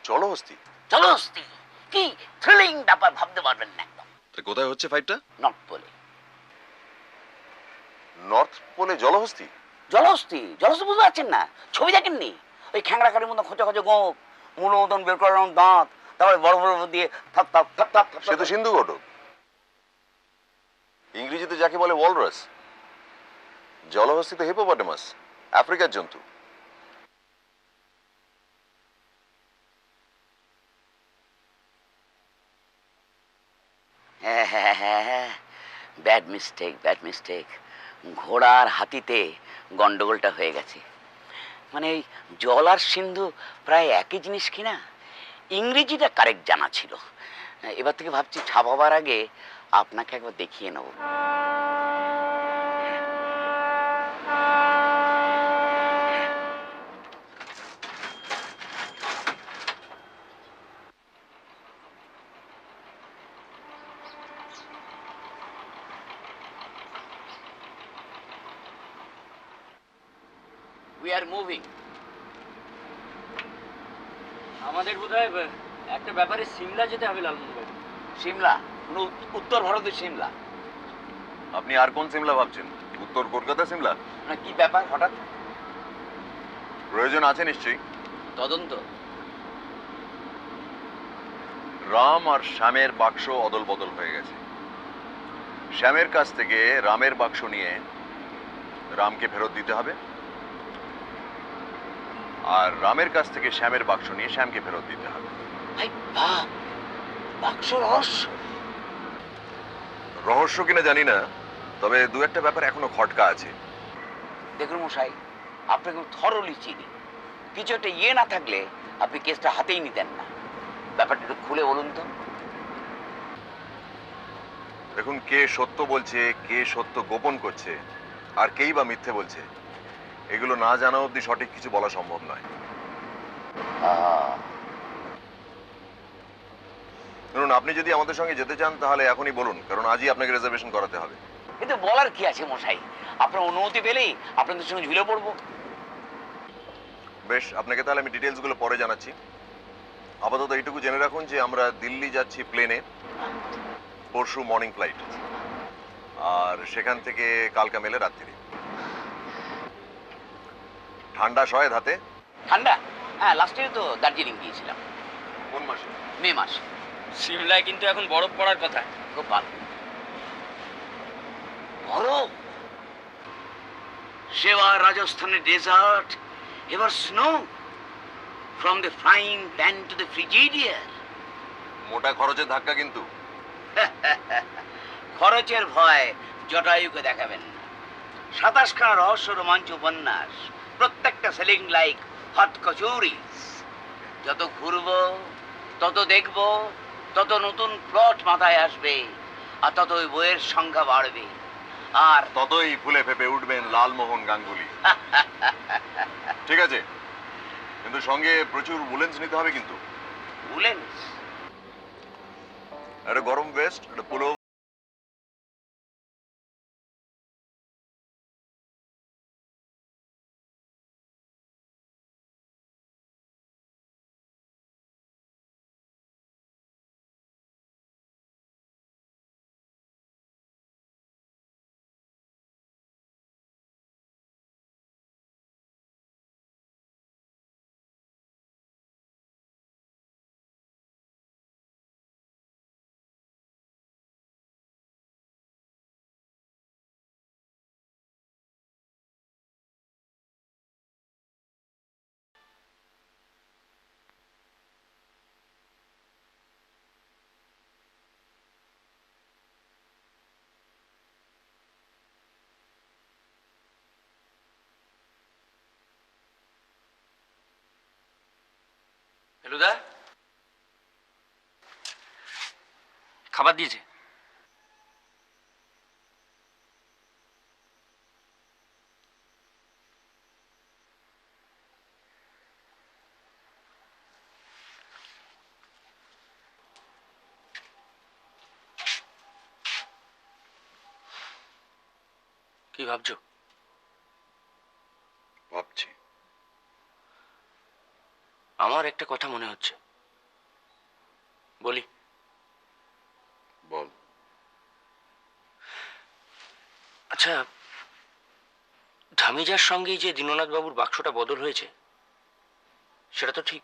জলহস্তি? জলহস্তি কি থ্রিলিং ব্যাপার, ভাবতে পারবেন না একদম। তা কোথায় হচ্ছে ফাইটটা? নর্থ পোলে। নর্থ পোলে জলহস্তি? জলহস্তি জলহস্তি বুঝতে পারছেন না? ছবি দেখেননি? ওই খ্যাংরা কারির মতো খোঁচা খোঁচা গোপ, মূল মতন বের করার দাঁত, তারপরে বড় বড় দিয়ে থাপ থাপ থাপ থাপ। সে তো সিন্ধু ঘটক। ইংরেজিতে যাকে বলে ওয়ালরাস, জলহস্তি তো হিপোপটেমাস, আফ্রিকার জন্তু। হ্যাঁ, ব্যাড মিস্টেক ব্যাড মিস্টেক। ঘোড়ার হাতিতে গন্ডগোলটা হয়ে গেছে। মানে এই জল আর সিন্ধু প্রায় একই জিনিস কিনা। ইংরেজিটা কারেক্ট জানা ছিল। এবার থেকে ভাবছি ছাপাবার আগে আপনাকে একবার দেখিয়ে নেব। We are moving. আমাদের বোধহয় একটা ব্যাপারে সিমলা যেতে হবে লালমোহন বাবু। সিমলা, উত্তর ভারতের সিমলা। আপনি আর কোন সিমলা ভাবছেন? উত্তর কলকাতা সিমলা? না, কি ব্যাপার হঠাৎ? প্রয়োজন আছে নিশ্চয়ই। তদন্ত? রাম আর শ্যামের বাক্স অদল বদল হয়ে গেছে। শ্যামের কাছ থেকে রামের বাক্স নিয়ে রামকে ফেরত দিতে হবে, আর রামের কাছ থেকে শ্যামের বাক্স নিয়ে শ্যামকে ফেরত দিতে হবে। ভাই বাপ, বাক্স রহস্য। রহস্য কিনা জানি না, তবে দু একটা ব্যাপার এখনো খটকা আছে। দেখুন মশাই, আপনাকে থরলি চিনি। কিছু একটা ইয়ে না থাকলে আপনি কেসটা হাতেই নিতেন না। ব্যাপারটা একটু খুলে বলুন তো। দেখুন, কে সত্য বলছে, কে সত্য গোপন করছে, আর কেই বা মিথ্যে বলছে, এগুলো না জানা অবধি সঠিক কিছু বলা সম্ভব নয়। ধরুন, আপনি যদি আমাদের সঙ্গে যেতে চান তাহলে এখনই বলুন, কারণ আজই আপনাকে রিজার্ভেশন করাতে হবে। কিন্তু বলার কি আছে মশাই, আপনার অনুমতি পেলেই আপনাদের সঙ্গে ঝুলে পড়বো। বেশ, আপনাকে তাহলে আমি ডিটেলসগুলো পরে জানাচ্ছি। আপাতত এইটুকু জেনে রাখুন যে আমরা দিল্লি যাচ্ছি প্লেনে, পরশু মর্নিং ফ্লাইট, আর সেখান থেকে কালকা মেলে রাত্রি। ঠান্ডা সয় হাতে? ঠান্ডা? হ্যাঁ, লাস্ট ইয়ার তো দার্জিলিং গিয়েছিলাম। কোন মাসে? মে মাস। সিমলায় কিন্তু এখন বরফ পড়ার কথা। খুব ভালো। বরফ? সেবার রাজস্থানের ডেজার্ট, এবার snow, from the frying pan to the Frigidaire. মোটা খরচের ধাক্কা কিন্তু। খরচের ভয় জটায়ুকে দেখাবেন না। 27খানা রহস্য রোমাঞ্চ উপন্যাস, প্রত্যেকটা সেলিং লাইক হট কচুরিস। যত ঘুরবো, তত দেখবো, তত নতুন প্লট মাথায় আসবে, আর তত ওই বইয়ের সংখ্যা বাড়বে। আর ততই ফুলে ফেপে উঠবেন লালমোহন গাঙ্গুলি। ঠিক আছে, কিন্তু সঙ্গে প্রচুর উলেন্স নিতে হবে কিন্তু। উলেন্স? একটা গরম ভেস্ট, একটা পুলো। ফেলুদা, খাবার দিয়েছে? কি ভাবছো? ভাবছি। আমার একটা কথা মনে হচ্ছে, বলি? বল। আচ্ছা, ধামিজার সঙ্গে যে দীননাথ বাবুর বাক্সটা বদল হয়েছে, সেটা তো ঠিক?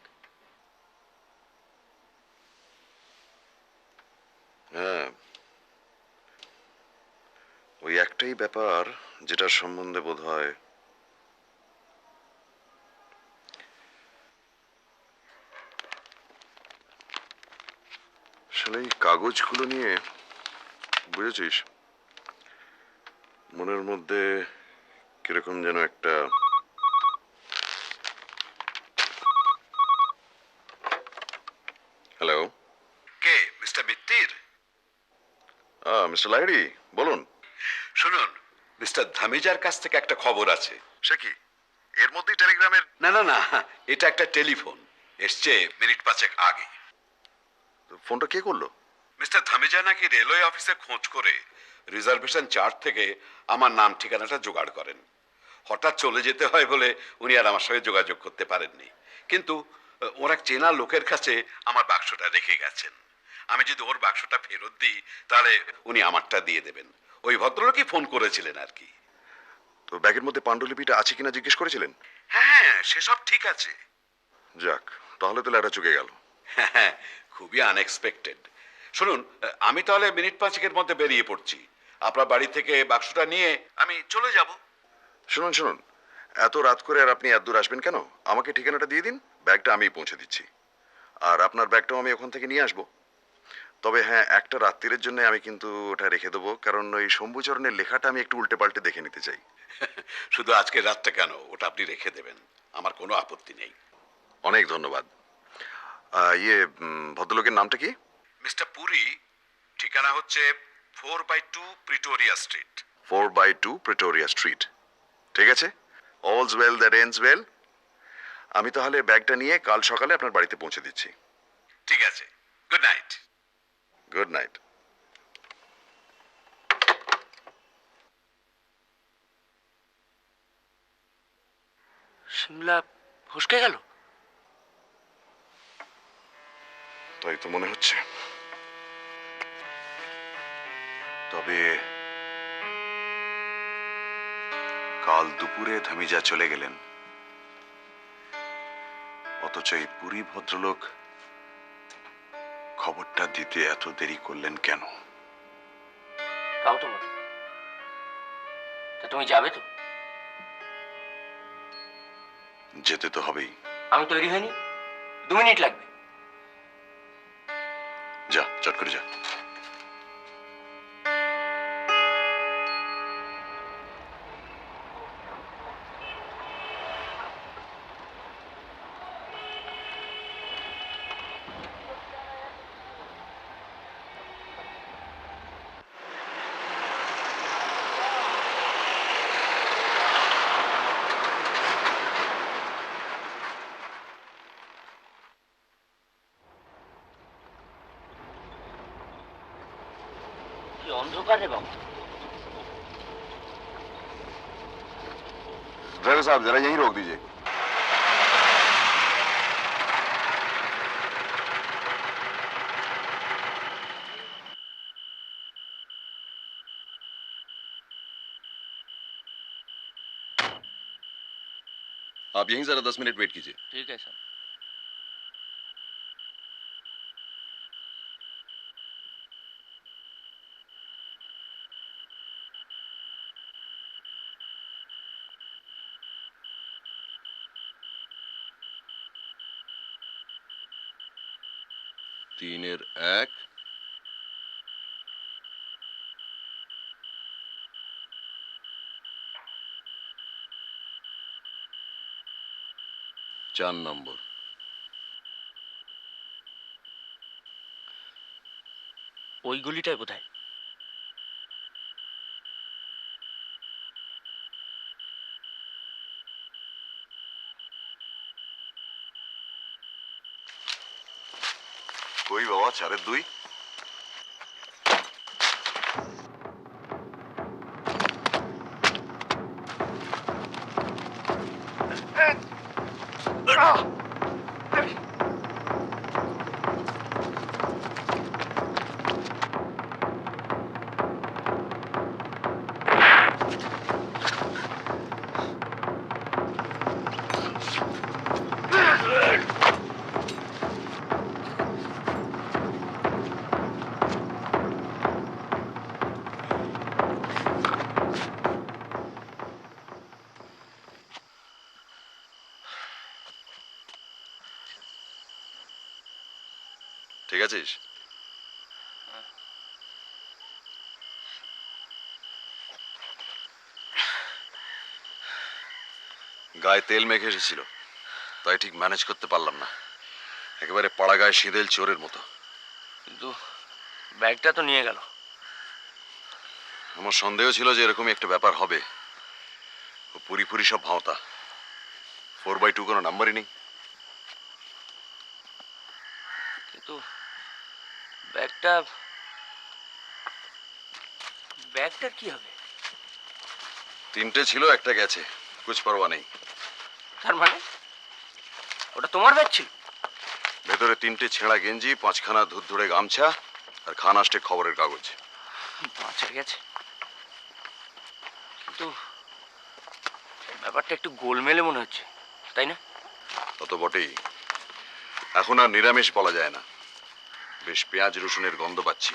হ্যাঁ, ওই একটাই ব্যাপার যেটার সম্বন্ধে বোধ হয় আসলে এই কাগজগুলো নিয়ে, বুঝেছিস, মনের মধ্যে কিরকম যেন একটা হ্যালো। কে? মিস্টার মিত্তির? মিস্টার লাইড়ি, বলুন। শুনুন, মিস্টার ধামিজার কাছ থেকে একটা খবর আছে। সে কি এর মধ্যেই টেলিগ্রামের? না না না, এটা একটা টেলিফোন, এসছে মিনিট 5 আগে। ফোনটা কে করলো? মিস্টার ধামিজা নাকি রেলওয়ে অফিসে খোঁজ করে রিজার্ভেশন চার্ট থেকে আমার নাম ঠিকানাটা জোগাড় করেন। হঠাৎ চলে যেতে হয় বলে উনি আর আমার সঙ্গে যোগাযোগ করতে পারেননি, কিন্তু ওর এক চেনা লোকের কাছে আমার বাক্সটা রেখে গেছেন। আমি যদি ওর বাক্সটা ফেরত দিই তাহলে উনি আমারটা দিয়ে দেবেন। ওই ভদ্রলোকই ফোন করেছিলেন আর কি। তো ব্যাগের মধ্যে পাণ্ডুলিপিটা আছে কিনা জিজ্ঞেস করেছিলেন? হ্যাঁ, সেসব ঠিক আছে। যাক, তাহলে তো ল্যাটা চুকে গেল। হ্যাঁ, খুবই আনএক্সপেক্টেড। শুনুন, আমি তাহলে মিনিট 5-এর মধ্যে বেরিয়ে পড়ছি। আপনার বাড়ি থেকে বাক্সটা নিয়ে আমি চলে যাব। শুনুন শুনুন, এত রাত করে আর আপনি এত দূর আসবেন কেন? আমাকে ঠিকানাটা দিয়ে দিন, ব্যাগটা আমিই পৌঁছে দিচ্ছি। আর আপনার ব্যাগটাও আমি ওখান থেকে নিয়ে আসবো। তবে হ্যাঁ, একটা রাত্রিরের জন্য আমি কিন্তু ওটা রেখে দেবো, কারণ ওই শম্ভুচরণের লেখাটা আমি একটু উল্টে পাল্টে দেখে নিতে চাই। শুধু আজকের রাতটা কেন, ওটা আপনি রেখে দেবেন, আমার কোনো আপত্তি নেই। অনেক ধন্যবাদ। ভদ্রলোকের নামটা কি? মিস্টার পুরী, ঠিকানা হচ্ছে 4/2 প্রিটোরিয়া স্ট্রিট। 4/2 Pretoria street. ঠিক আছে, all's well that ends well. আমি তাহলে ব্যাগটা নিয়ে কাল সকালে আপনার বাড়িতে পৌঁছে দিচ্ছি। ঠিক আছে, good night. Good night. Shimla ফসকে গেল। তাই তো মনে হচ্ছে। তবে কাল দুপুরে ধামিজা চলে গেলেন, অথচ এই পুরী ভদ্রলোক খবরটা দিতে এত দেরি করলেন কেন? তাও তো বটে। তা তুমি যাবে তো? যেতে তো হবেই। আমি তৈরি হইনি, 2 মিনিট লাগবে। যা, চট করে যা। কি অন্ধকার রে বাবা। ड्राइवर साहब जरा यहीं रोक दीजिए। आप यहीं जरा 10 मिनट वेट कीजिए। ठीक है सर। तीনের 1 4 নম্বর। ওই গুলিটাই বোধহয়। কই বাবা 4-এর 2? ঠিক আছিস? গায়ে তেল মেখে এসেছিল, তাই ঠিক ম্যানেজ করতে পারলাম না। একেবারে পাড়া গায়ে সিঁদেল চোরের মতো। কিন্তু ব্যাগটা তো নিয়ে গেল। আমার সন্দেহ ছিল যে এরকমই একটা ব্যাপার হবে। ও পুরি সব ভাঁওতা। 4/2 কোনো নাম্বারই নেই। কিন্তু ব্যাগটার কি হবে? 3টে ছিল, একটা গেছে, কুছ পরোয়া নেই। তার মানে ওটা তোমার ব্যাগ ছিল? ভেতরে 3টে ছেঁড়া গেঞ্জি, 5খানা ধুরধুরে গামছা আর খানাষ্টে খবরের কাগজ। বাঁচা গেছে, কিন্তু ব্যাপারটা একটু গোলমেলে মনে হচ্ছে, তাই না? তত বটেই। এখন আর নিরামিষ বলা যায় না, বেশ পেঁয়াজ রসুনের গন্ধ পাচ্ছি।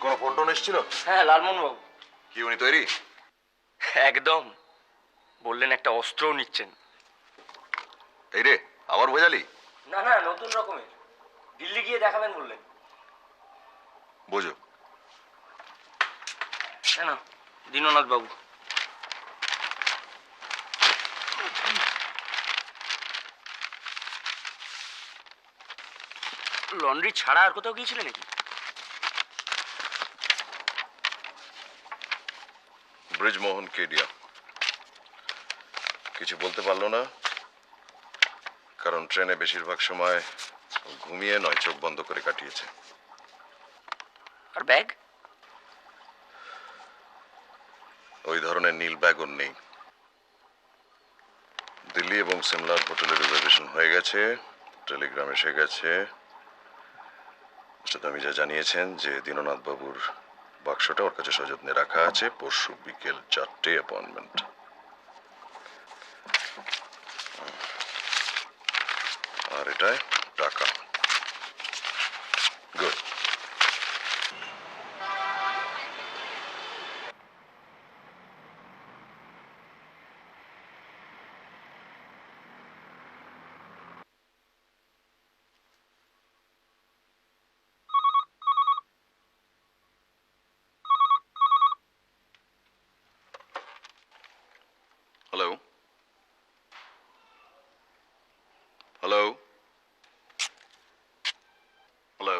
কোনো ফোন টোন এসেছিল? হ্যাঁ, লালমোহন বাবু। কি উনি তৈরি? একদম, বললেন একটা অস্ত্রও নিচ্ছেন। এই রে, আবার বোঝালি? না না, নতুন রকমের, দিল্লি গিয়ে দেখাবেন বললেন। বোঝো। হ্যাঁ না, দীননাথ বাবু। লন্ড্রি ছাড়া আর কোথাও গিয়েছিলেন নাকি? ব্রিজমোহন কেডিয়া কিছু বলতে পারলো না, কারণ ট্রেনে বেশিরভাগ সময় ঘুমিয়ে নয়, চোখ বন্ধ করে কাটিয়েছে। আর ব্যাগ? ওই ধরনের নীল ব্যাগ ওর নেই। দিল্লি এবং সিমলার হোটেলে রিজার্ভেশন হয়ে গেছে, টেলিগ্রাম এসে গেছে। মিস্টার দামিজা জানিয়েছেন যে দীননাথ বাবুর বাক্সটা ওর কাছে সযত্নে রাখা আছে। পরশু বিকেল 4টে অ্যাপয়েন্টমেন্ট। আর এটায় টাকা। Good. Hello hello hello.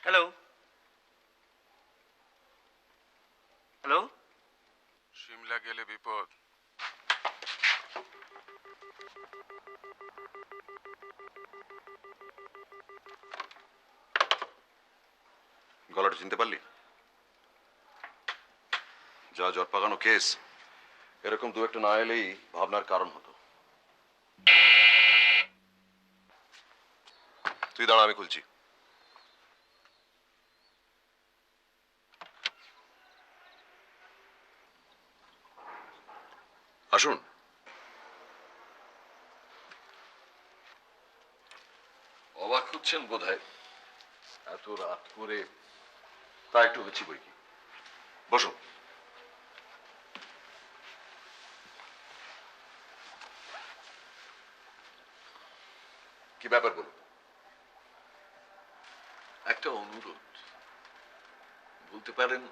Hello hello. Shimla গেলে বিপদ। গলাটা চিনতে পারলি? যা জট পাকানো কেস, এরকম দু একটা না এলেই ভাবনার কারণ হতো। তুই দাঁড়া, আমি খুলছি। আসুন। অবাক হচ্ছেন বোধহয়, এত রাত করে। তা একটু হচ্ছি বই কি। বসুন। কি ব্যাপার বলুন। একটা অনুরোধ, বলতে পারেন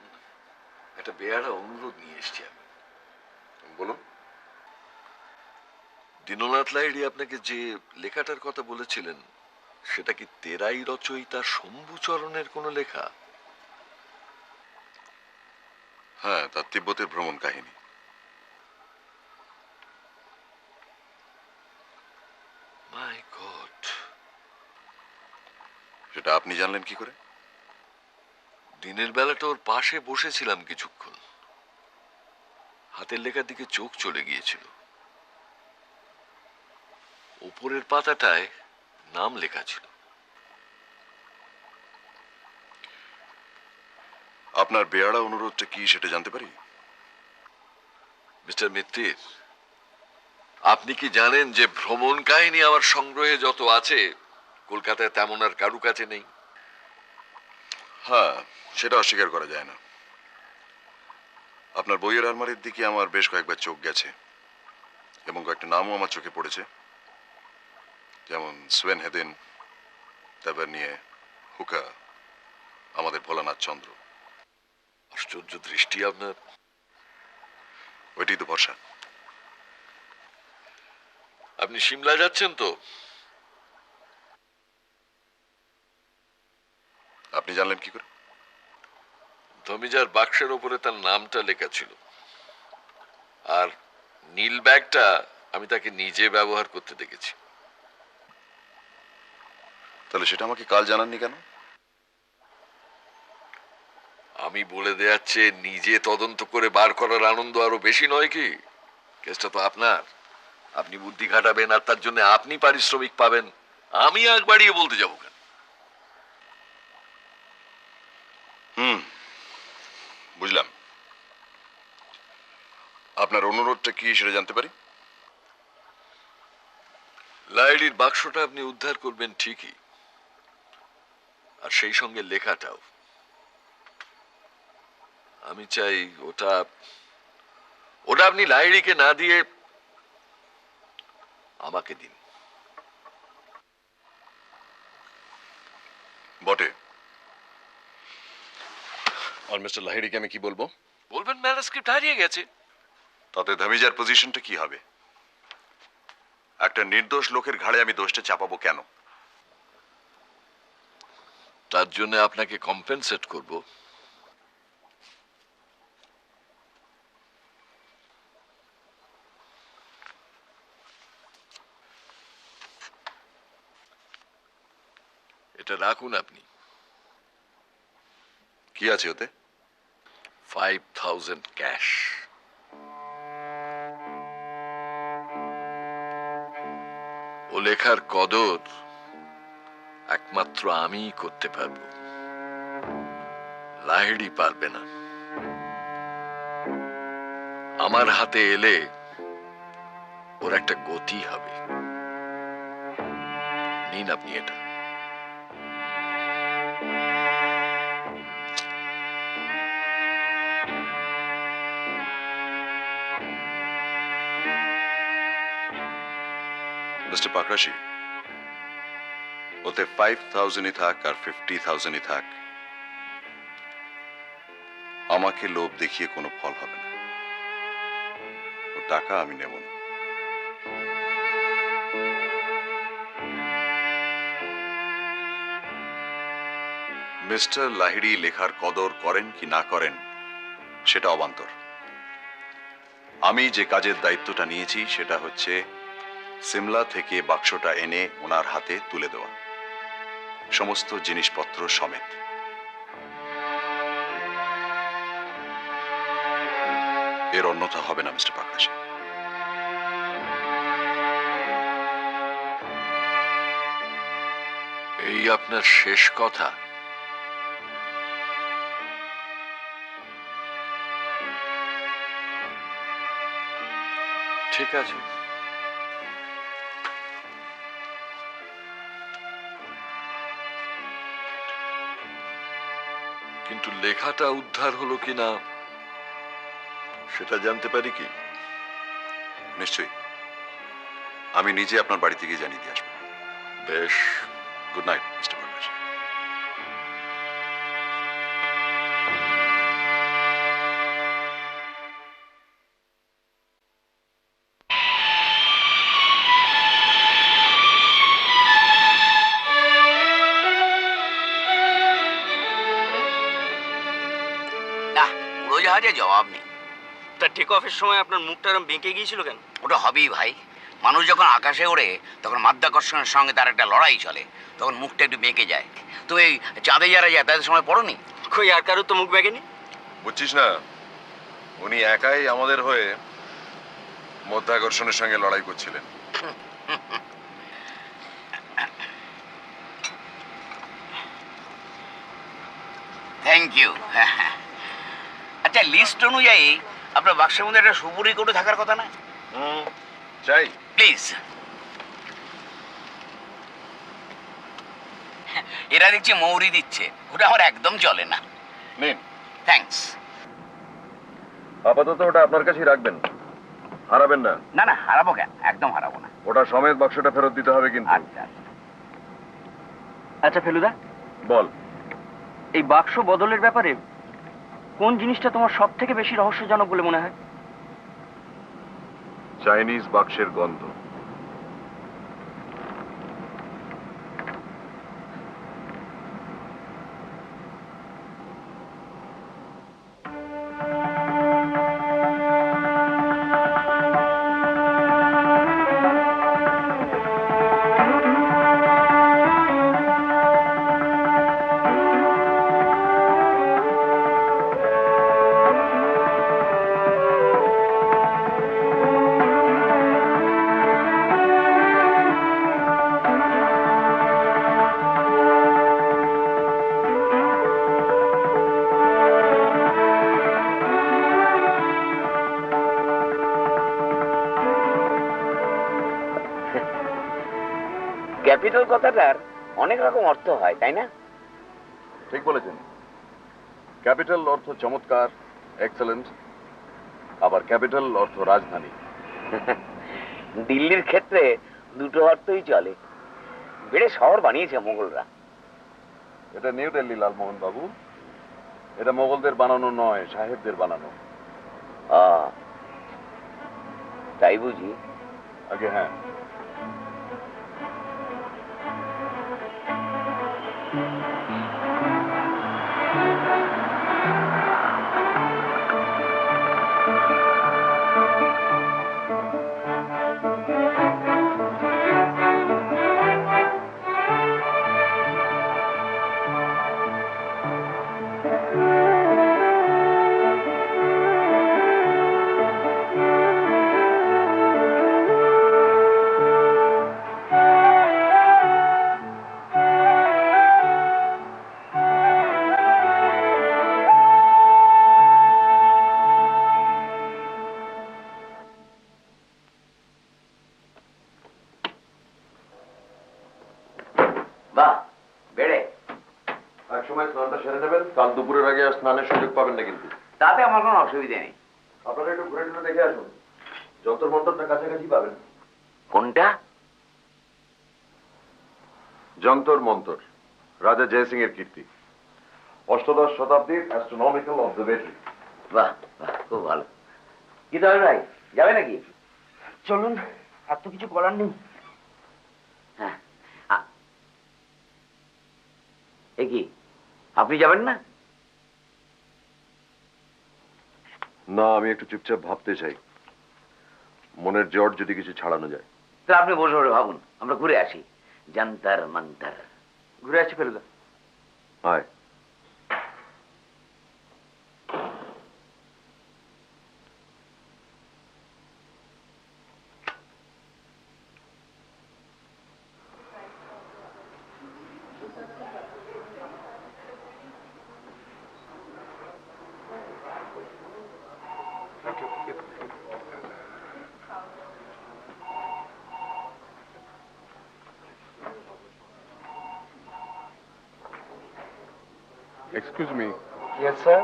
একটা বেয়ারা অনুরোধ নিয়ে এসছি আমি। বলুন। দীননাথ লাহিড়ী আপনাকে যে লেখাটার কথা বলেছিলেন, সেটা কি তেরাই রচয়িতা শম্ভুচরণের কোনো লেখা? হ্যাঁ, তার তিব্বতের ভ্রমণ কাহিনী। মাই গড, সেটা আপনি জানলেন কি করে? দিনের বেলাটা ওর পাশে বসেছিলাম কিছুক্ষণ, হাতের লেখার দিকে চোখ চলে গিয়েছিল। উপরের পাতাটায় নাম লেখা ছিল। আপনার বেয়ারা অনুরোধটা কি সেটা জানতে পারি? মিস্টার মিত্তির, আপনি কি জানেন যে ভ্রমণ কাহিনী আমার সংগ্রহে যত আছে কলকাতায় তেমন আর কারু কাছে নেই? হ্যাঁ, সেটা অস্বীকার করা যায় না। আপনার বইয়ের আলমারির দিকে আমার বেশ কয়েকবার চোখ গেছে এবং কয়েকটা নামও আমার চোখে পড়েছে, যেমন সোয়েন হেদিন, তাভারনিয়ে, হুকা, আমাদের ভোলানাথ চন্দ্র। আশ্চর্য দৃষ্টি আপনার। ওইটি তো ভরসা। আপনি সিমলা যাচ্ছেন তো? আপনি জানলেন কি করে? ধমিজার বাক্সের ওপরে তার নামটা লেখা ছিল, আর নীল ব্যাগটা আমি তাকে নিজে ব্যবহার করতে দেখেছি। তাহলে সেটা আমাকে কাল জানাননি কেন? আমি বলে দেয়াচ্ছে, নিজে তদন্ত করে বার করার আনন্দ আরো বেশি নয় কি? কেসটা তো আপনার, আপনি বুদ্ধি খাটাবেন আর তার জন্য আপনি পারিশ্রমিক পাবেন। আমি আগ বাড়িয়ে বলতে যাবো কেন? বুঝলাম। আপনার অনুরোধটা কি সেটা জানতে পারি? লাইডির বাক্সটা আপনি উদ্ধার করবেন ঠিকই, আর সেই সঙ্গে লেখাটাও। আমি চাই ওটা ওটা আপনি লাইডিকে না দিয়ে আমাকে দিন। বটে। আর মিস্টার লাহিড়িকে আমি কি বলবো? বলবেন ম্যানুস্ক্রিপ্ট হারিয়ে গেছে। তাতে ধমিজার পজিশনটা কি হবে? একটা নির্দোষ লোকের ঘাড়ে আমি দোষটা চাপাবো কেন? তার জন্য আপনাকে কম্পেনসেট করব। এটা রাখুন আপনি। কি আছে ওতে? 5000 ক্যাশ। ও লেখার কদর একমাত্র আমিই করতে পারবো, লাহিড়ি পারবে না। আমার হাতে এলে ওর একটা গতি হবে। নিন আপনি এটা। মিস্টার পাকরাশি, ওতে 5000ই থাক আর 50,000ই থাক, আমাকে লোভ দেখিয়ে কোনো ফল হবে না। ও টাকা আমি নেব না। মিস্টার লাহিড়ি লেখার কদর করেন কি না করেন সেটা অবান্তর। আমি যে কাজের দায়িত্বটা নিয়েছি সেটা হচ্ছে সিমলা থেকে বাক্সটা এনে ওনার হাতে তুলে দেওয়া, সমস্ত জিনিসপত্র সমেত। এর অন্যথা হবে না মিস্টার পাকরাশি। এই আপনার শেষ কথা? ঠিক আছে, কিন্তু লেখাটা উদ্ধার হলো কিনা সেটা জানতে পারি কি? নিশ্চয়ই, আমি নিজে আপনার বাড়ি থেকে জানিয়ে দিয়ে আসবো। বেশ, গুড নাইট মিস্টার পাকরাশি। না, উড়োজাহাজে জবাব নেই। তা টেক অফের সময় আপনার মুখটা এরকম বেঁকে গিয়েছিল কেন? ওটা হবেই ভাই। মানুষ যখন আকাশে ওড়ে তখন মাধ্যাকর্ষণের সঙ্গে তার একটা লড়াই চলে, তখন মুখটা একটু বেঁকে যায়। তুমি এই চাঁদে যারা যায় তাদের সময় পড়োনি? কই আর কারোর তো মুখ বেঁকেনি। বুঝছিস না, উনি একাই আমাদের হয়ে মধ্যাকর্ষণের সঙ্গে লড়াই করছিলেন। Thank you. আচ্ছা, লিস্ট অনুযায়ী আপনার বাক্সের মধ্যে একটা সুপুরি কোটো থাকার কথা না? চাই। প্লিজ। এরা দেখছি মৌরি দিচ্ছে, ওটা আমার একদম চলে না। নিন, থ্যাঙ্কস। আপাতত ওটা আপনার কাছেই রাখবেন, হারাবেন না। না না, হারাবো কেন, একদম হারাবো না। ওটা সমেত বাক্সটা ফেরত দিতে হবে কিন্তু। আচ্ছা আচ্ছা। আচ্ছা ফেলুদা, বল। এই বাক্স বদলের ব্যাপারে কোন জিনিসটা তোমার সব থেকে বেশি রহস্যজনক বলে মনে হয়? চাইনিজ বাক্সের গন্ধ। ক্যাপিটাল কথাটার অনেক রকম অর্থ হয়, তাই না? ঠিক বলেছেন। ক্যাপিটাল অর্থ চমৎকার, এক্সেলেন্ট, আবার ক্যাপিটাল অর্থ রাজধানী। দিল্লির ক্ষেত্রে দুটো অর্থই চলে। বেড়ে শহর বানিয়েছে মোগলরা। এটা নিউ দিল্লি, লালমোহন বাবু। এটা মোগলদের বানানো নয়, সাহেবদের বানানো। তাই বুঝি? আগে হ্যাঁ। বাহ, বেড়ে। এক সময় স্নানটা সেরে নেবেন, কাল দুপুরের আগে আর স্নানের সুযোগ পাবেন না কিন্তু। তাতে আমার কোনো অসুবিধা নেই। আপনারা একটু ঘুরে ঘুরে দেখে আসুন, যন্তর মন্তরটা কাছাকাছি পাবেন। কোনটা? যন্তর মন্তর, রাজা জয়সিং এর কীর্তি, অষ্টদশ শতাব্দীর অ্যাস্ট্রোনমিক্যাল অবজারভেটরি। বাহ বাহ, খুব ভালো। কি তবে ভাই, যাবে নাকি? চলুন, আর তো কিছু করার নেই। হ্যাঁ। এ কি, আপনি যাবেন না? না, আমি একটু চুপচাপ ভাবতে চাই, মনের জট যদি কিছু ছাড়ানো যায়। তো আপনি বসে বসে ভাবুন, আমরা ঘুরে আসি। যন্তর মন্তর। ঘুরে আসি ফেলুদা। আয়। Excuse me. Yes, sir.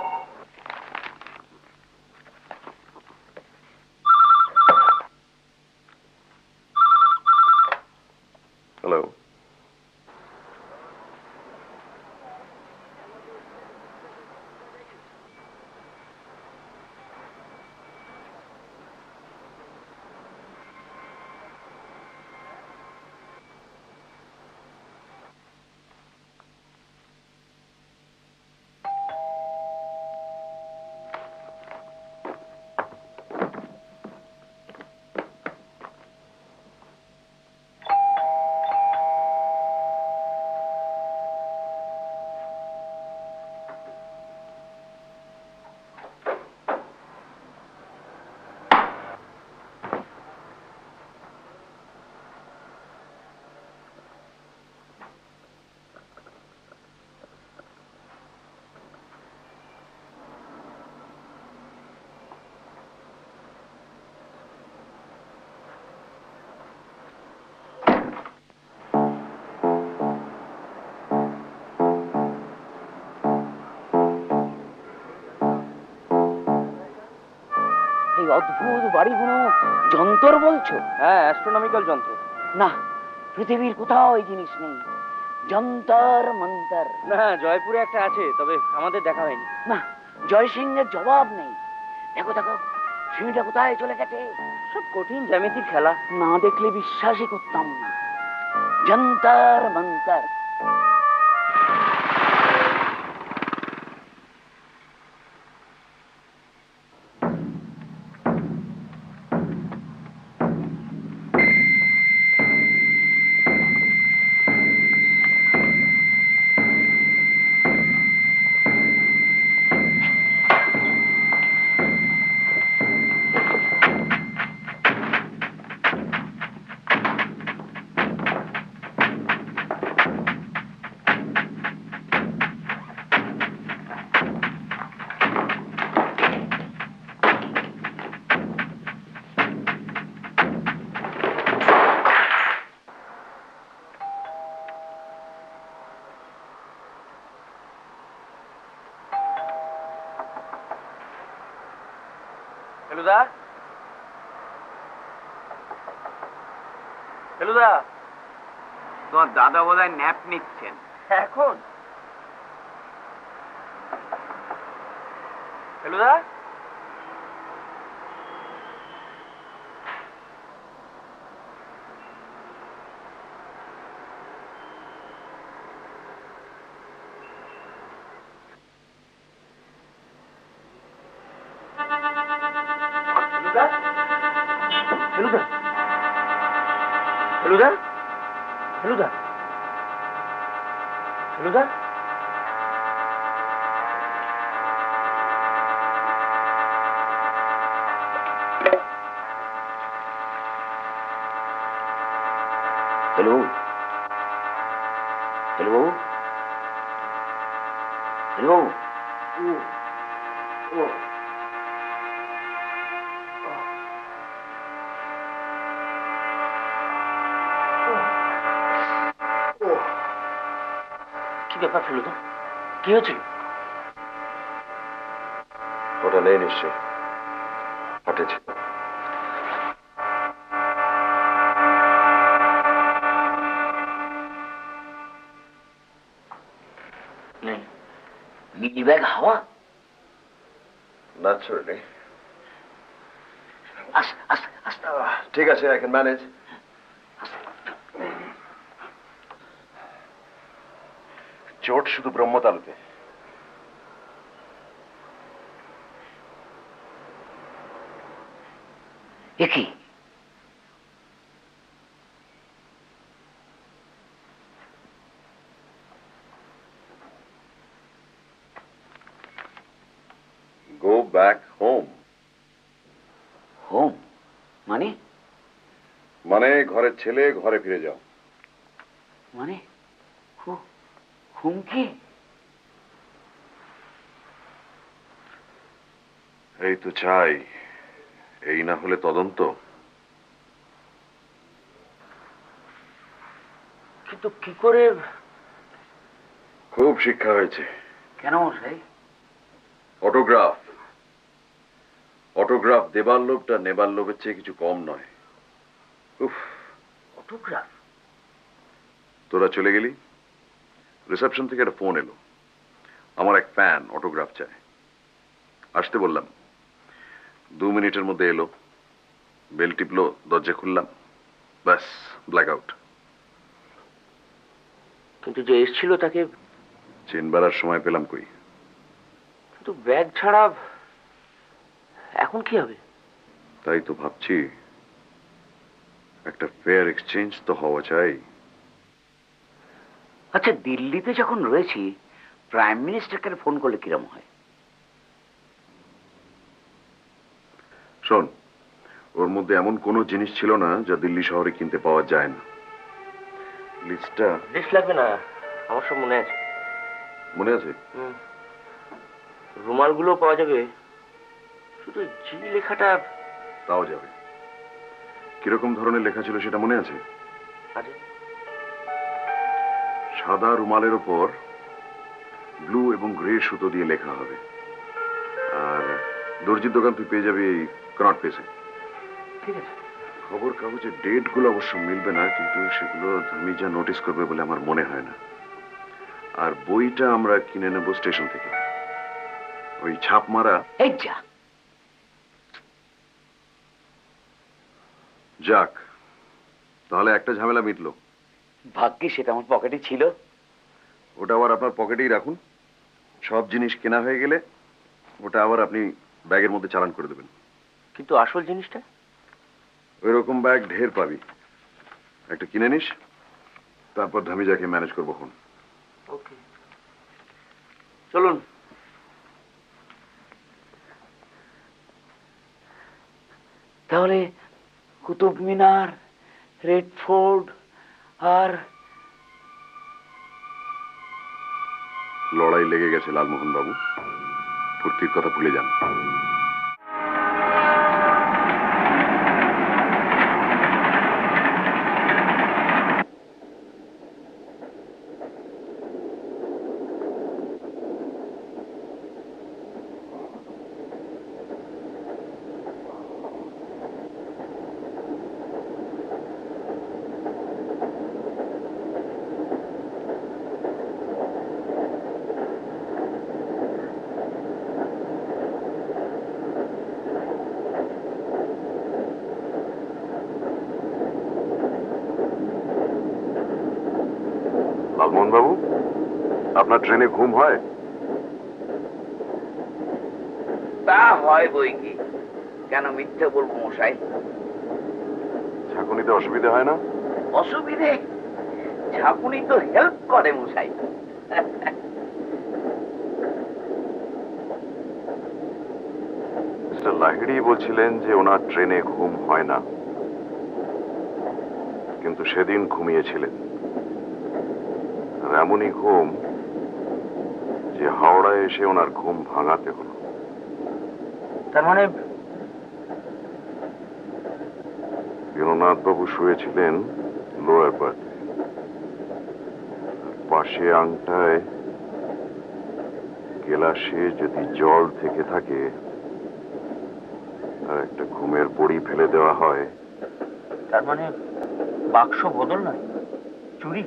Hello. সেই অদ্ভুত বাড়ি কোনো যন্ত্র বলছো? হ্যাঁ, অ্যাস্ট্রোনমিক্যাল যন্ত্র। না, পৃথিবীর কোথাও এই জিনিস নেই। যন্তর মন্তর। না, জয়পুরে একটা আছে, তবে আমাদের দেখা হয়নি। না, জয় সিংহের জবাব নেই। দেখো দেখো, সিঁড়িটা কোথায় চলে গেছে। সব কঠিন জ্যামিতির খেলা। না দেখলে বিশ্বাসই করতাম না। যন্তর মন্তর। ফেলুদা, ফেলুদা, তোমার দাদা বোধহয় ন্যাপ নিচ্ছেন এখন? Feluda, Feluda, Feluda, Feluda, Feluda, hello hello hello. কি ব্যাপার ফেলুদা, কি হয়েছিল? ওটা নেই নিশ্চয়, ফাটেছে। नहीं, मिनी बैग हवा। ন্যাচারালি। আস আস আস। ঠিক আছে, আই ক্যান ম্যানেজ। চোট শুধু ব্রহ্মতালুতে। একই গো ব্যাক হোম। হোম মানে? মানে ঘরের ছেলে, ঘরে ফিরে যাও। মানে হুমকি? এই তো চাই, এই না হলে তদন্ত। কিন্তু কি করে? খুব শিক্ষা হয়েছে। কেন মশাই? অটোগ্রাফ, অটোগ্রাফ দেবার লোভটা নেবার লোভের চেয়ে কিছু কম নয়। উফ, অটোগ্রাফ? তোরা চলে গেলি, রিসেপশন থেকে একটা ফোন এলো, আমার এক ফ্যান অটোগ্রাফ চায়। আসতে বললাম, 2 মিনিটের মধ্যে এলো, বেল টিপলো, দরজা খুললাম, ব্যাস ব্ল্যাক আউট। কিন্তু যে এসেছিল তাকে চেনবার আর সময় পেলাম কই। কিন্তু ব্যাগ ছাড়া এখন কি হবে? তাই তো ভাবছি, একটা ফেয়ার এক্সচেঞ্জ তো হওয়া চাই। আচ্ছা, দিল্লিতে যখন রয়েছি, প্রাইম মিনিস্টারকে ফোন করলে কিরম হয়? শোন, ওর মধ্যে এমন কোনো জিনিস ছিল না যা দিল্লি শহরে কিনতে পাওয়া যায় না। লিস্টটা লিস্ট লাগবে না, আমার সব মনে আছে। মনে আছে? রুমালগুলো পাওয়া যাবে, শুধু জি লেখাটা। তাও যাবে। কিরকম ধরনের লেখা ছিল সেটা মনে আছে? আছে। সাদা রুমালের ওপর ব্লু এবং গ্রে সুতো দিয়ে লেখা হবে, আর দর্জির দোকান তুই পেয়ে যাবি এই কনট প্লেসে। ঠিক আছে। খবর কাগজের ডেটগুলো অবশ্য মিলবে না, কিন্তু সেগুলো তুমি যা নোটিস করবে বলে আমার মনে হয় না। আর বইটা আমরা কিনে নেব স্টেশন থেকে, ওই ছাপ মারা। এই যা, যাক, তাহলে একটা ঝামেলা মিটলো। ভাগ্যি সেটা আমার পকেটে ছিল। ওটা আবার আপনার পকেটেই রাখুন। সব জিনিস কেনা হয়ে গেলে ওটা আবার আপনি ব্যাগের মধ্যে চালান করে দেবেন। কিন্তু আসল জিনিসটা? ওই রকম ব্যাগ ঢের পাবি, একটা কিনে নিস, তারপর ধামিজাকে ম্যানেজ করবো। এখন ওকে, চলুন। তাহলে কুতুব মিনার, রেড ফোর্ট আর লড়াই লেগে গেছে লালমোহন বাবু, ফুর্তির কথা ভুলে যান। লালমোহন বাবু, আপনার ট্রেনে ঘুম হয়? তা হয় বই কি, কেন মিথ্যে বলবো মশাই? ঝাঁকুনিতে অসুবিধা হয় না? অসুবিধে? ঝাঁকুনি তো হেল্প করে মশাই। মিস্টার লাহিড়ী বলছিলেন যে ওনার ট্রেনে ঘুম হয় না, কিন্তু সেদিন ঘুমিয়েছিলেন। আর এমনই ঘুম যে হাওড়ায় এসে ওনার ঘুম ভাঙাতে হলো। তার মানে দীননাথ বাবু শুয়েছিলেন লোয়ার বার্থে, পাশে আংটায় গেলাসে যদি জল থেকে থাকে আর একটা ঘুমের বড়ি ফেলে দেওয়া হয়, তার মানে বাক্স বদল নয়, চুরি।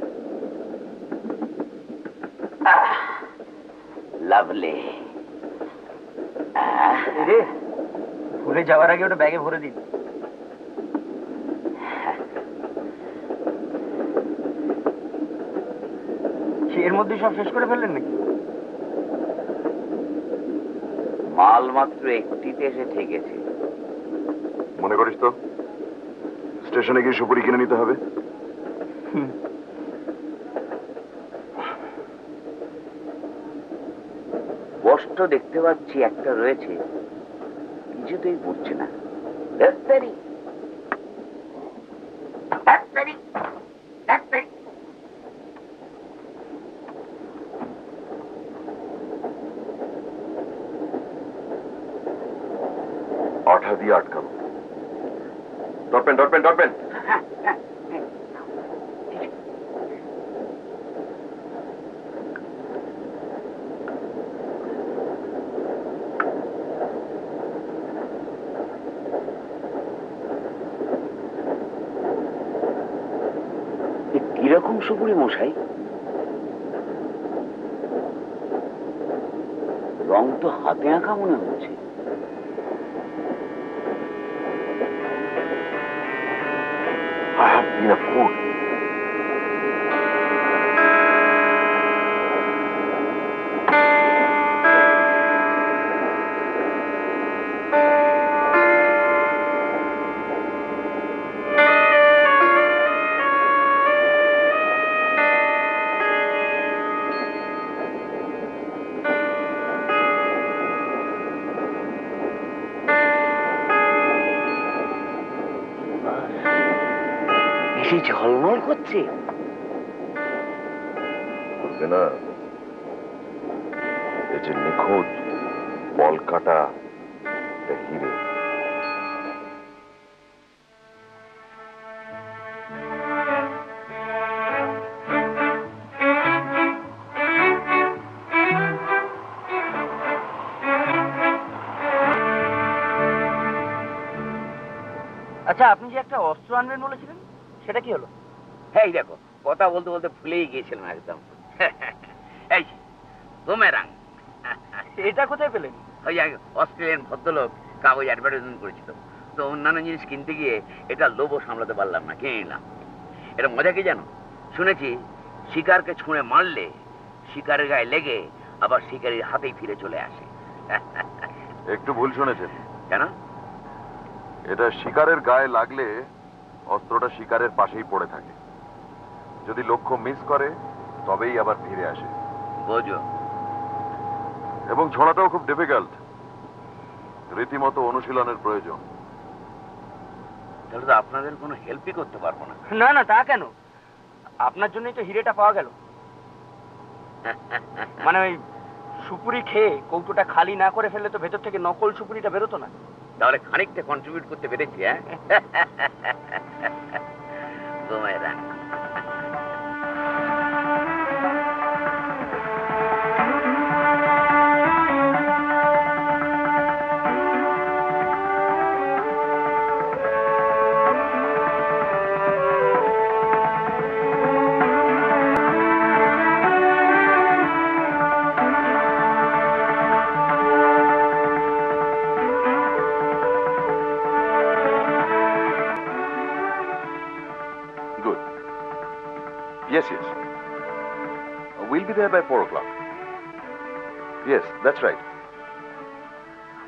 লাভলি। রে, ভুলে যাওয়ার আগে ওটা ব্যাগে ভরে দিন। এর মধ্যে সব শেষ করে ফেললেন নাকি? মাল মাত্র একটিতে এসে ঠেকেছে। মনে করিস তো স্টেশনে গিয়ে সুপুরি কিনে নিতে হবে? স্পষ্ট দেখতে পাচ্ছি একটা রয়েছে, কিছুতেই বুঝছে না। ডাক্তারি, ডাক্তারি, ডাক্তারি। আঠা দিয়ে আটকানো। Dot pen, dot pen, dot pen. কিরকম সুপুরি মশাই? রং তো হাতে আঁকা মনে হচ্ছে। I have been a fool. এসে ঝলমল করছে। বলবে না এই যে নিখোঁজ বল কাটা হিরে। আচ্ছা, আপনি যে একটা অস্ত্র আনবেন বলেছিলেন, সেটা কি হলো? এই দেখো, কথা বলতে বলতে ভুলেই গিয়েছিলাম একদম। এই বুমেরাং। এটা কোথায় পেলেন? ওই এক অস্ট্রেলিয়ান ভদ্রলোক কাগজ অ্যাডভার্টাইজমেন্ট করেছিল, তো অন্যান্য জিনিস কিনতে গিয়ে এটা লোভও সামলাতে পারলাম না, কিনে নিলাম। এটা মজা কি জানো? শুনেছি শিকারকে ছুঁড়ে মারলে শিকারের গায়ে লেগে আবার শিকারীর হাতেই ফিরে চলে আসে। একটু ভুল শুনেছেন। কেন? এটা শিকারের গায়ে লাগলে অস্ত্রটা শিকারের পাশেই পড়ে থাকে, যদি লক্ষ্য মিস করে তবেই আবার ফিরে আসে। বোঝো? এবং ছোড়াটাও খুব ডিফিকাল্ট, রীতিমতো অনুশীলনের প্রয়োজন। তাহলে তো আপনাদের কোনো হেল্পই করতে পারবো না। না না, তা কেন? আপনার জন্যই তো হিরেটা পাওয়া গেল। মানে ওই সুপুরি খেয়ে কৌটোটা খালি না করে ফেললে তো ভেতর থেকে নকল সুপুরিটা বেরোতো না। তাহলে খানিকটা কন্ট্রিবিউট করতে পেরেছি। হ্যাঁ, boomerang. Good. Yes, yes. We'll be there by 4 o'clock. Yes, that's right.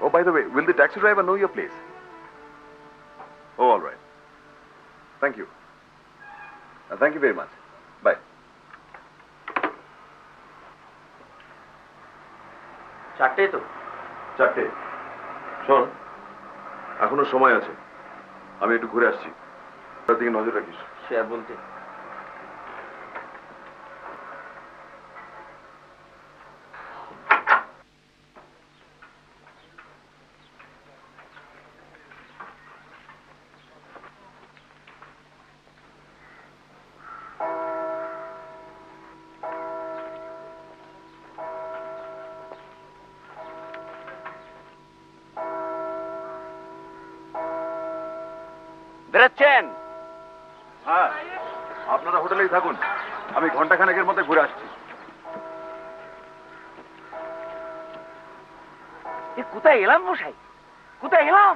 Oh, by the way, will the taxi driver know your place? Oh, all right. Thank you. Thank you very much. Bye. চারটেই তো? 4টে। শোন, এখনো সময় আছে, আমি একটু ঘুরে আসছি, তার দিকে নজর রাখিস। সে আর বলতে। বেরোচ্ছেন? হ্যাঁ, আপনারা হোটেলেই থাকুন, আমি ঘন্টাখানেকের মধ্যে ঘুরে আসছি। কোথায় এলাম মশাই, কোথায় এলাম?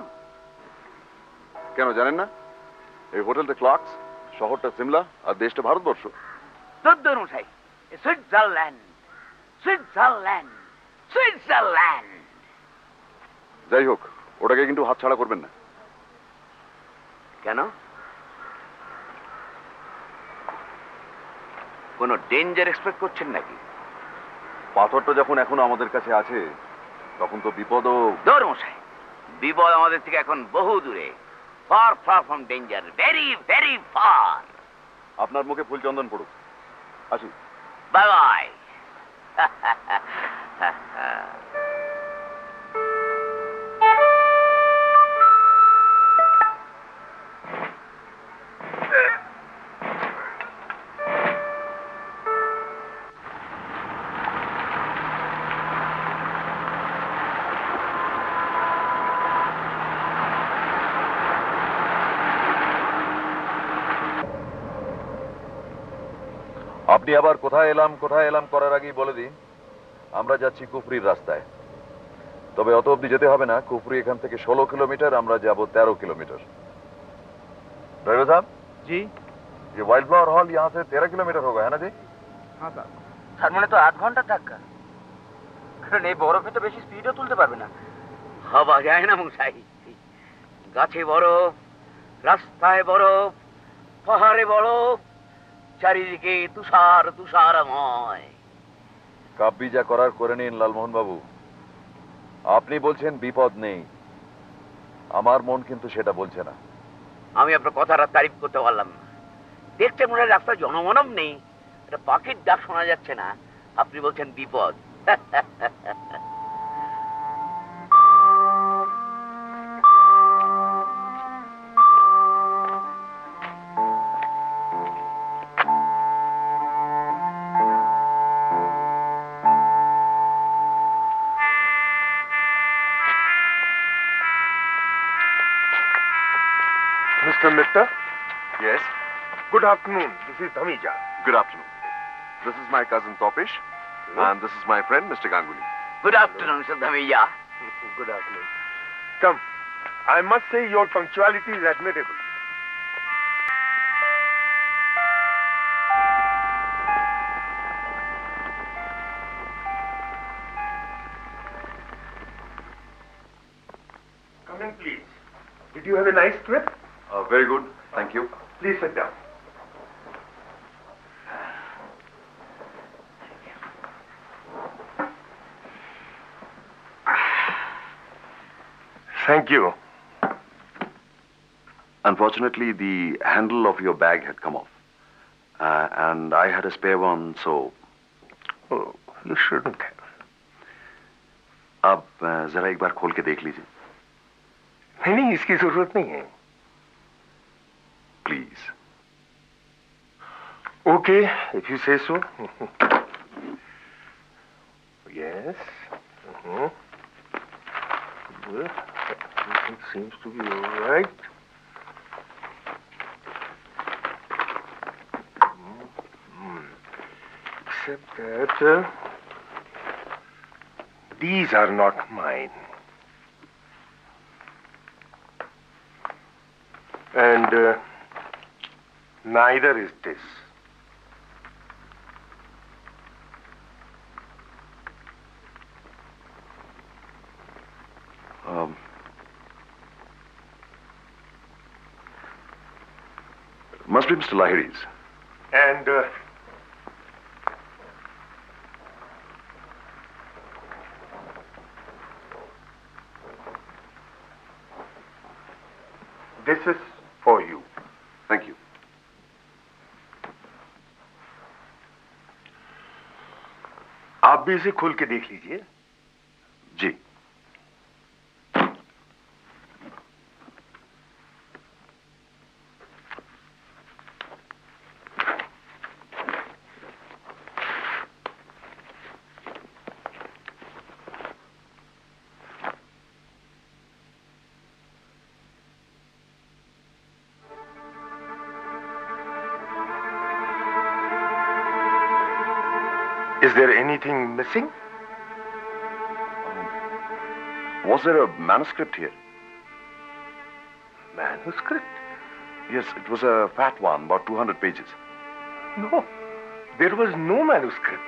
কেন জানেন না? এই হোটেলটা ক্লার্কস, শহরটা সিমলা, আর দেশটা ভারতবর্ষ। দদ্দর মশাই, সুইজারল্যান্ড, সুইজারল্যান্ড, সুইজারল্যান্ড। যাই হোক, ওটাকে কিন্তু হাতছাড়া করবেন না। কেন? কোনো ডেঞ্জার এক্সপেক্ট করছেন নাকি? পাথরটা যখন এখনো আমাদের কাছে আছে, তখন তো বিপদও। দৌড় মশাই, বিপদ আমাদের থেকে এখন বহু দূরে, far far from danger, very very far. আপনার মুখে ফুলচন্দন পড়ুক। আসি। Bye bye. আপনি আবার কোথায় এলাম করার আগেই বলে দিন, আমরা যাচ্ছি কুফরির রাস্তায়। তবে অত অব্দি যেতে হবে না, কুফরি এখান থেকে 16 কিলোমিটার, আমরা যাব 13 किलोमीटर। ड्राइवर साहब জি। ये वाइल्ड फ्लावर हॉल यहाँ से 13 किलोमीटर होगा, है ना जी? হ্যাঁ স্যার। তার মানে তো 8 ঘন্টা ধাক্কা, কারণ এই বরফে তো বেশি স্পিডও তুলতে পারবে না। ভাবা যায় না মশাই, গাছে বরফ, রাস্তায় বরফ, পাহাড়ে বরফ, চারিদিকে তুষার তুষারময়। কাব্যি যা করার করে নিন লালমোহন বাবু। আপনি বলছেন বিপদ নেই, আমার মন কিন্তু সেটা বলছে না। আমি আপনার কথাটা তারিফ করতে পারলাম না। দেখতে মনে হয় রাস্তায় জনমানব নেই, একটা পাখির ডাক শোনা যাচ্ছে না, আপনি বলছেন বিপদ। Mr. Mitta. Yes. Good afternoon. This is Dhamija. Good afternoon. This is my cousin Topish, and this is my friend Mr. Ganguly. Good afternoon, Mr. Dhamija. Good afternoon. Come. I must say your punctuality is admirable. Come in, please. Did you have a nice trip? Very good. Thank you. Please sit down. Thank you. Unfortunately, the handle of your bag had come off. And I had a spare one, so... Oh, you shouldn't have. आप जरा एक बार खोल के देख लीजिए. नहीं, इसकी जरूरत नहीं है. Please. Okay, if you say so. Yes. Well, everything seems to be all right. Except that these are not mine. And neither is this. Must be Mr. Lahiri's. And this is for you. Thank you. आप भी इसे खोल के देख लीजिए. जी. Is there anything missing? Was there a manuscript here? Manuscript? Yes, it was a fat one, about 200 pages. No, there was no manuscript.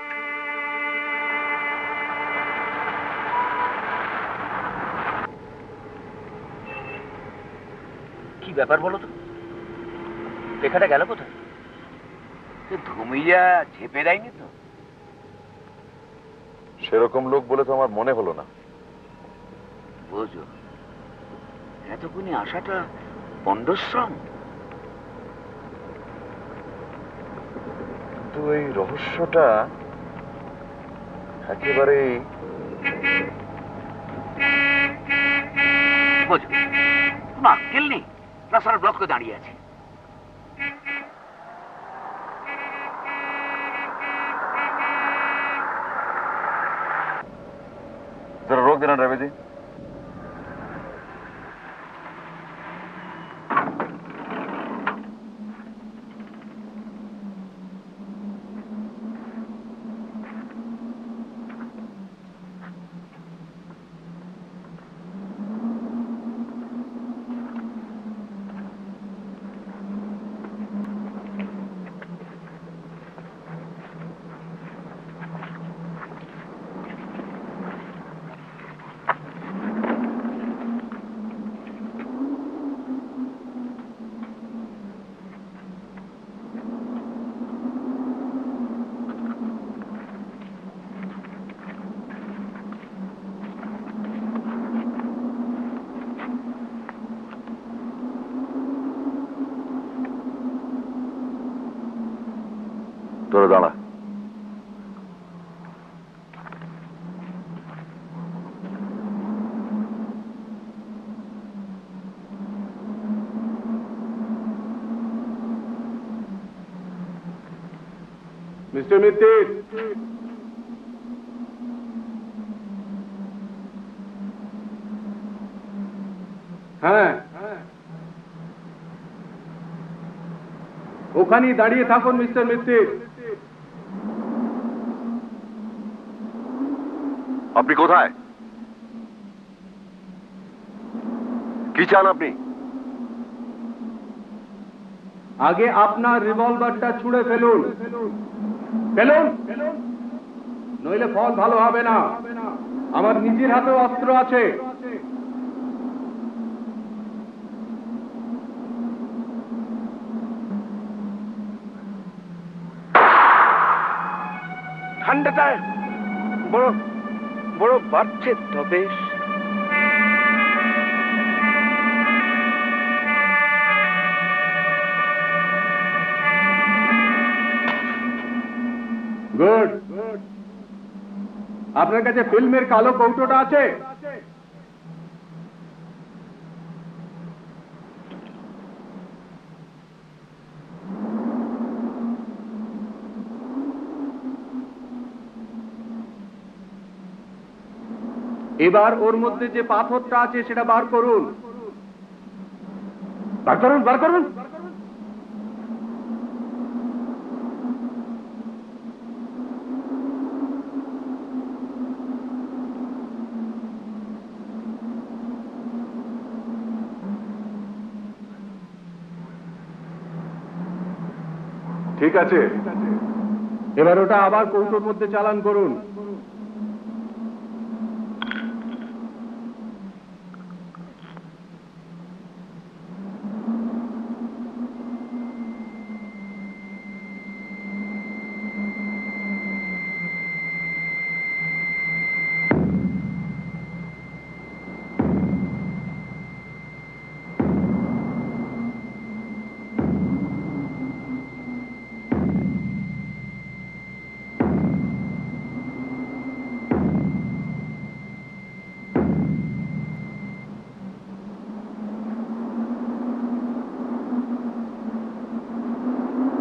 কি ব্যাপার বলো তো? লেখাটা গেল কোথায়? ধুমিয়া ঝেপে দেয়নি তো? সেরকম লোক বলে তো আমার মনে হলো না. বুঝো, এতক্ষণে আসাটা পণ্ডশ্রম. কিন্তু এই রহস্যটা একেবারেই... বুঝো, কোনো আক্কেল নেই, রাস্তার ব্লক করে দাঁড়িয়ে আছে. जरा रोक देना ड्राइवर जी. তোরা দাঁড়া. Mr. Mitir. হ্যাঁ, ওখানেই দাঁড়িয়ে থাকুন মিস্টার মিত্তির। আপনি কোথায়? কি চান আপনি? আগে আপনার রিভলভারটা ছুঁড়ে ফেলুন, ফেলুন, নইলে ফল ভালো হবে না। আমার নিজের হাতেও অস্ত্র আছে। ঠান্ডাটা বড় বড় বাড়ছে তবে। গুড। আপনার কাছে ফিল্মের কালো কৌটোটা আছে? এবার ওর মধ্যে যে পাথরটা আছে সেটা বার করুন, বার করুন, বার করুন। ঠিক আছে, এবার ওটা আবার কৌটোর মধ্যে চালান করুন।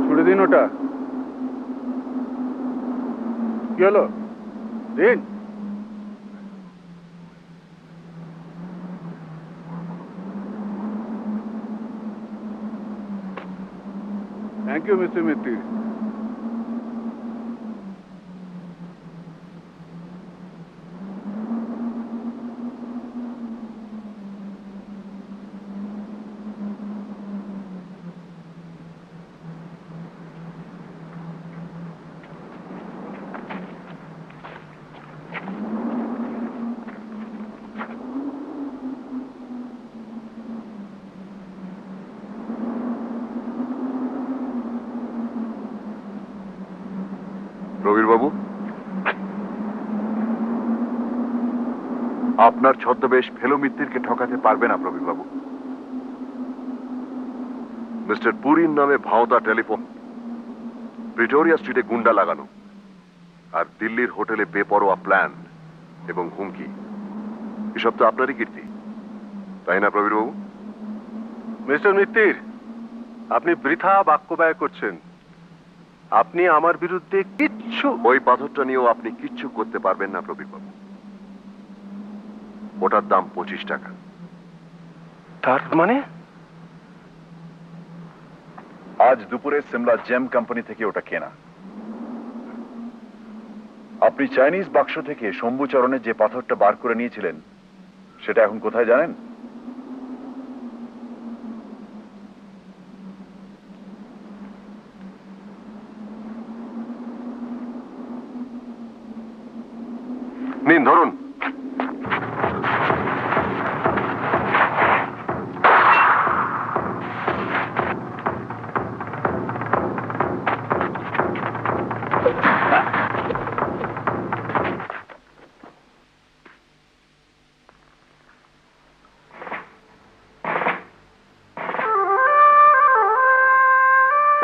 ছুড়ে দিন ওটা। কি হলো? দিন। Thank you mister Mittir. Prabir বাবু, আপনার ছদ্মবেশ ফেলো মিত্তিরকে ঠকাতে পারবে না প্রবীর বাবু। মিস্টার পুরীর নামে ভাওতা টেলিফোন, প্রিটোরিয়া স্ট্রিটে গুন্ডা লাগানো, আর দিল্লির হোটেলে বেপরোয়া প্ল্যান এবং হুমকি, এসব তো আপনারই কীর্তি, তাই না প্রবীর বাবু? মিস্টার মিত্তির, আপনি বৃথা বাক্য ব্যয় করছেন। আপনি আমার বিরুদ্ধে কিচ্ছু। ওই পাথরটা নিয়েও আপনি কিচ্ছু করতে পারবেন না প্রবীর বাবু। ওটার দাম 25 টাকা। তার মানে? আজ দুপুরে সিমলা জেম কোম্পানি থেকে ওটা কেনা। আপনি চাইনিজ বাক্স থেকে শম্ভুচরণের যে পাথরটা বার করে নিয়েছিলেন সেটা এখন কোথায় জানেন? নিন, ধরুন।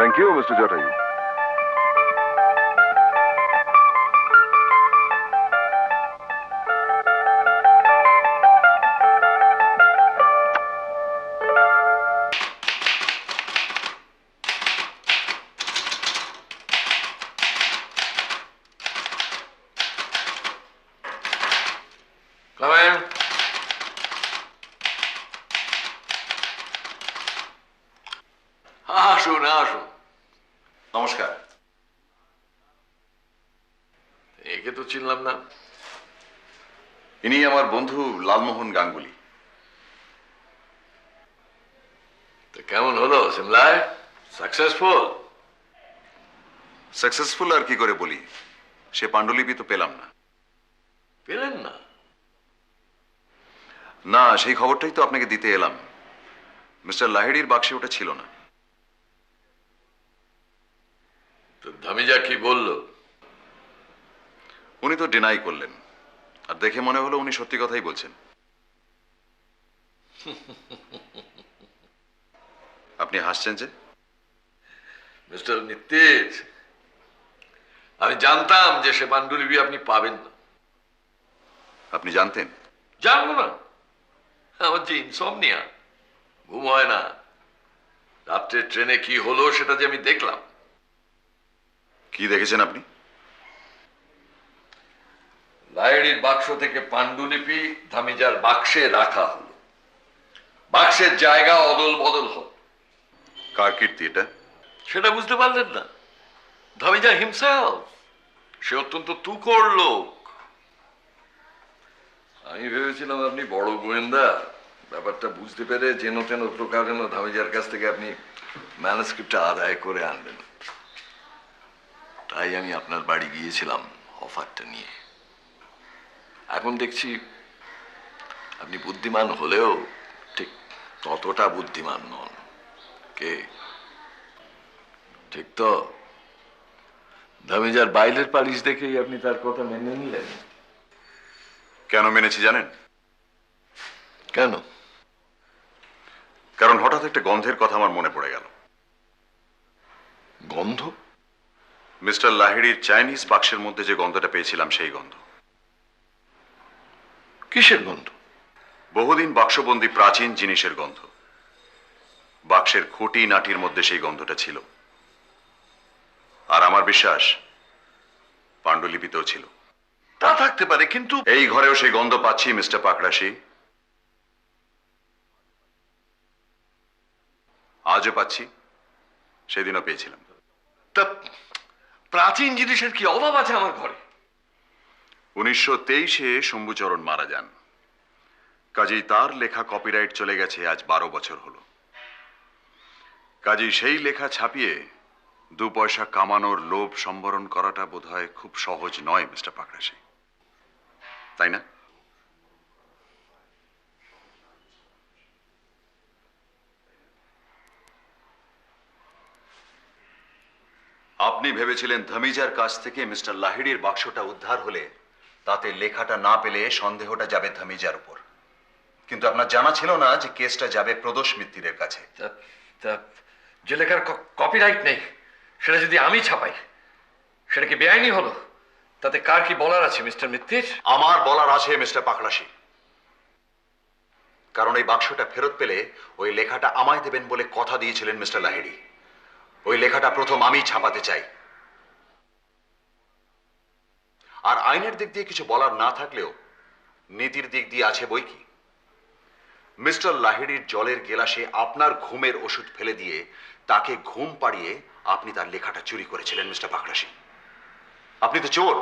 Thank you, Mr. Jatayu. Come in. আসুন আসুন, নমস্কার। একে তো চিনলাম না। ইনি আমার বন্ধু লালমোহন গাঙ্গুলি। তো কেমন হলো সিমলায়? সাকসেসফুল? সাকসেসফুল আর কি করে বলি, সে পাণ্ডুলিপি তো পেলাম না। পেলেন না? না, সেই খবরটাই তো আপনাকে দিতে এলাম। মিস্টার লাহিড়ির বাক্সে ওটা ছিল না। তো ধামিজা কি বললো? উনি তো ডিনাই করলেন, আর দেখে মনে হলো উনি সত্যি কথাই বলছেন। আপনি হাসছেন যে? মিস্টার মিত্তির, আমি জানতাম যে সে পাণ্ডুলিপি আপনি পাবেন না। আপনি জানতেন? জানবো না? আমার যে ইনসমনিয়া, ঘুম হয় না। রাত্রে ট্রেনে কি হলো সেটা যে আমি দেখলাম। কি দেখেছেন আপনি? লাহিড়ির বাক্স থেকে পাণ্ডুলিপি ধামিজার বাক্সে রাখা হলো। বাক্সের জায়গা অদল বদল হল। কার কীর্তি এটা? সেটা বুঝতে পারলেন না? ধামিজা হিমসেলফ। সে অত্যন্ত তুখোড় লোক। আমি ভেবেছিলাম আপনি বড় গোয়েন্দা, ব্যাপারটা বুঝতে পেরে যেন তেন প্রকারেণ ধামিজার কাছ থেকে আপনি ম্যানুস্ক্রিপ্টটা আদায় করে আনবেন। তাই আমি আপনার বাড়ি গিয়েছিলাম অফারটা নিয়ে। এখন দেখছি আপনি বুদ্ধিমান হলেও ঠিক ততটা বুদ্ধিমান নন। কে? ঠিক তো? ধামিজার বাইরের পালিশ দেখেই আপনি তার কথা মেনে নিলেন। কেন মেনেছি জানেন? কেন? কারণ হঠাৎ একটা গন্ধের কথা আমার মনে পড়ে গেল। গন্ধ? মিস্টার লাহিড়ির চাইনিজ বাক্সের মধ্যে যে গন্ধটা পেয়েছিলাম সেই গন্ধ। কিসের গন্ধ? বহুদিন বাক্সবন্দি প্রাচীন জিনিসের গন্ধ। বাক্সের খুঁটি নাটির মধ্যে সেই গন্ধটা ছিল। আর আমার বিশ্বাস পাণ্ডুলিপিতেও ছিল। তা থাকতে পারে, কিন্তু এই ঘরেও সেই গন্ধ পাচ্ছি মিস্টার পাকড়াশি। আজও পাচ্ছি, সেদিনও পেয়েছিলাম। তা প্রাচীন জিনিসের কি অভাব আছে আমার ঘরে? 1923-এ শম্ভুচরণ মারা যান। কাজেই তার লেখা কপিরাইট চলে গেছে আজ 12 বছর হলো। কাজেই সেই লেখা ছাপিয়ে 2 পয়সা কামানোর লোভ সম্বরণ করাটা বোধহয় খুব সহজ নয় মিস্টার পাকড়াশি, তাই না? আপনি ভেবেছিলেন ধামিজার কাছ থেকে মিস্টার লাহিড়ির বাক্সটা উদ্ধার হলে তাতে লেখাটা না পেলে সন্দেহটা যাবে ধামিজার উপর। কিন্তু আপনার জানা ছিল না যে কেসটা যাবে প্রদোষ মিত্তিরের কাছে। যে লেখার কপিরাইট নেই সেটা যদি আমি ছাপাই, সেটা কি বেআইনি হলো? তাতে কার কি বলার আছে মিস্টার মিত্তির? আমার বলার আছে মিস্টার পাকড়াশি। কারণ এই বাক্সটা ফেরত পেলে ওই লেখাটা আমায় দেবেন বলে কথা দিয়েছিলেন মিস্টার লাহিড়ি। ওই লেখাটা প্রথম আমিই ছাপাতে চাই। আর আইনের দিক দিয়ে কিছু বলার না থাকলেও নীতির দিক দিয়ে আছে বই কি। মিস্টার লাহিড়ির জলের গেলাসে আপনার ঘুমের ওষুধ ফেলে দিয়ে তাকে ঘুম পাড়িয়ে আপনি তার লেখাটা চুরি করেছিলেন মিস্টার পাকড়াশি। আপনি তো চোর।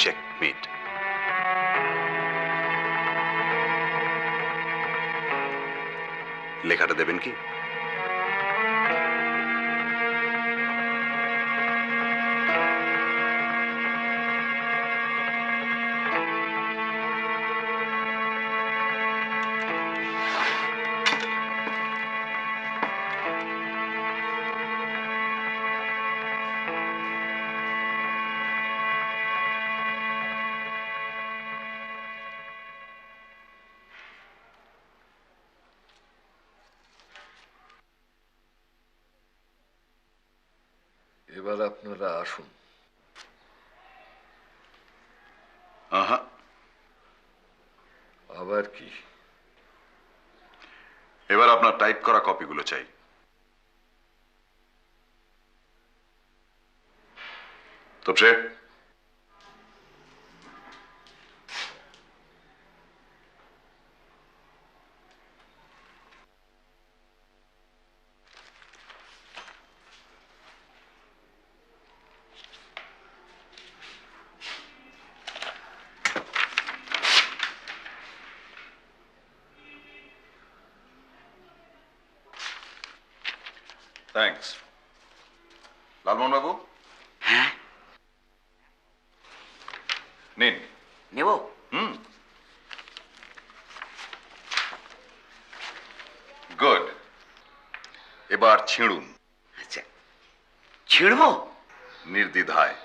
চেকমেট। লেখাটা দেবেন কি? এবার আপনারা আসুন। আহা, আবার কি? এবার আপনার টাইপ করা কপিগুলো চাই। তোপসে, থ্যাঙ্কস। লালমোহন বাবু, হ্যাঁ, নিন। নেব? গুড। এবার ছিঁড়ুন আচ্ছা, ছিড়বো? নির্দ্বিধায়।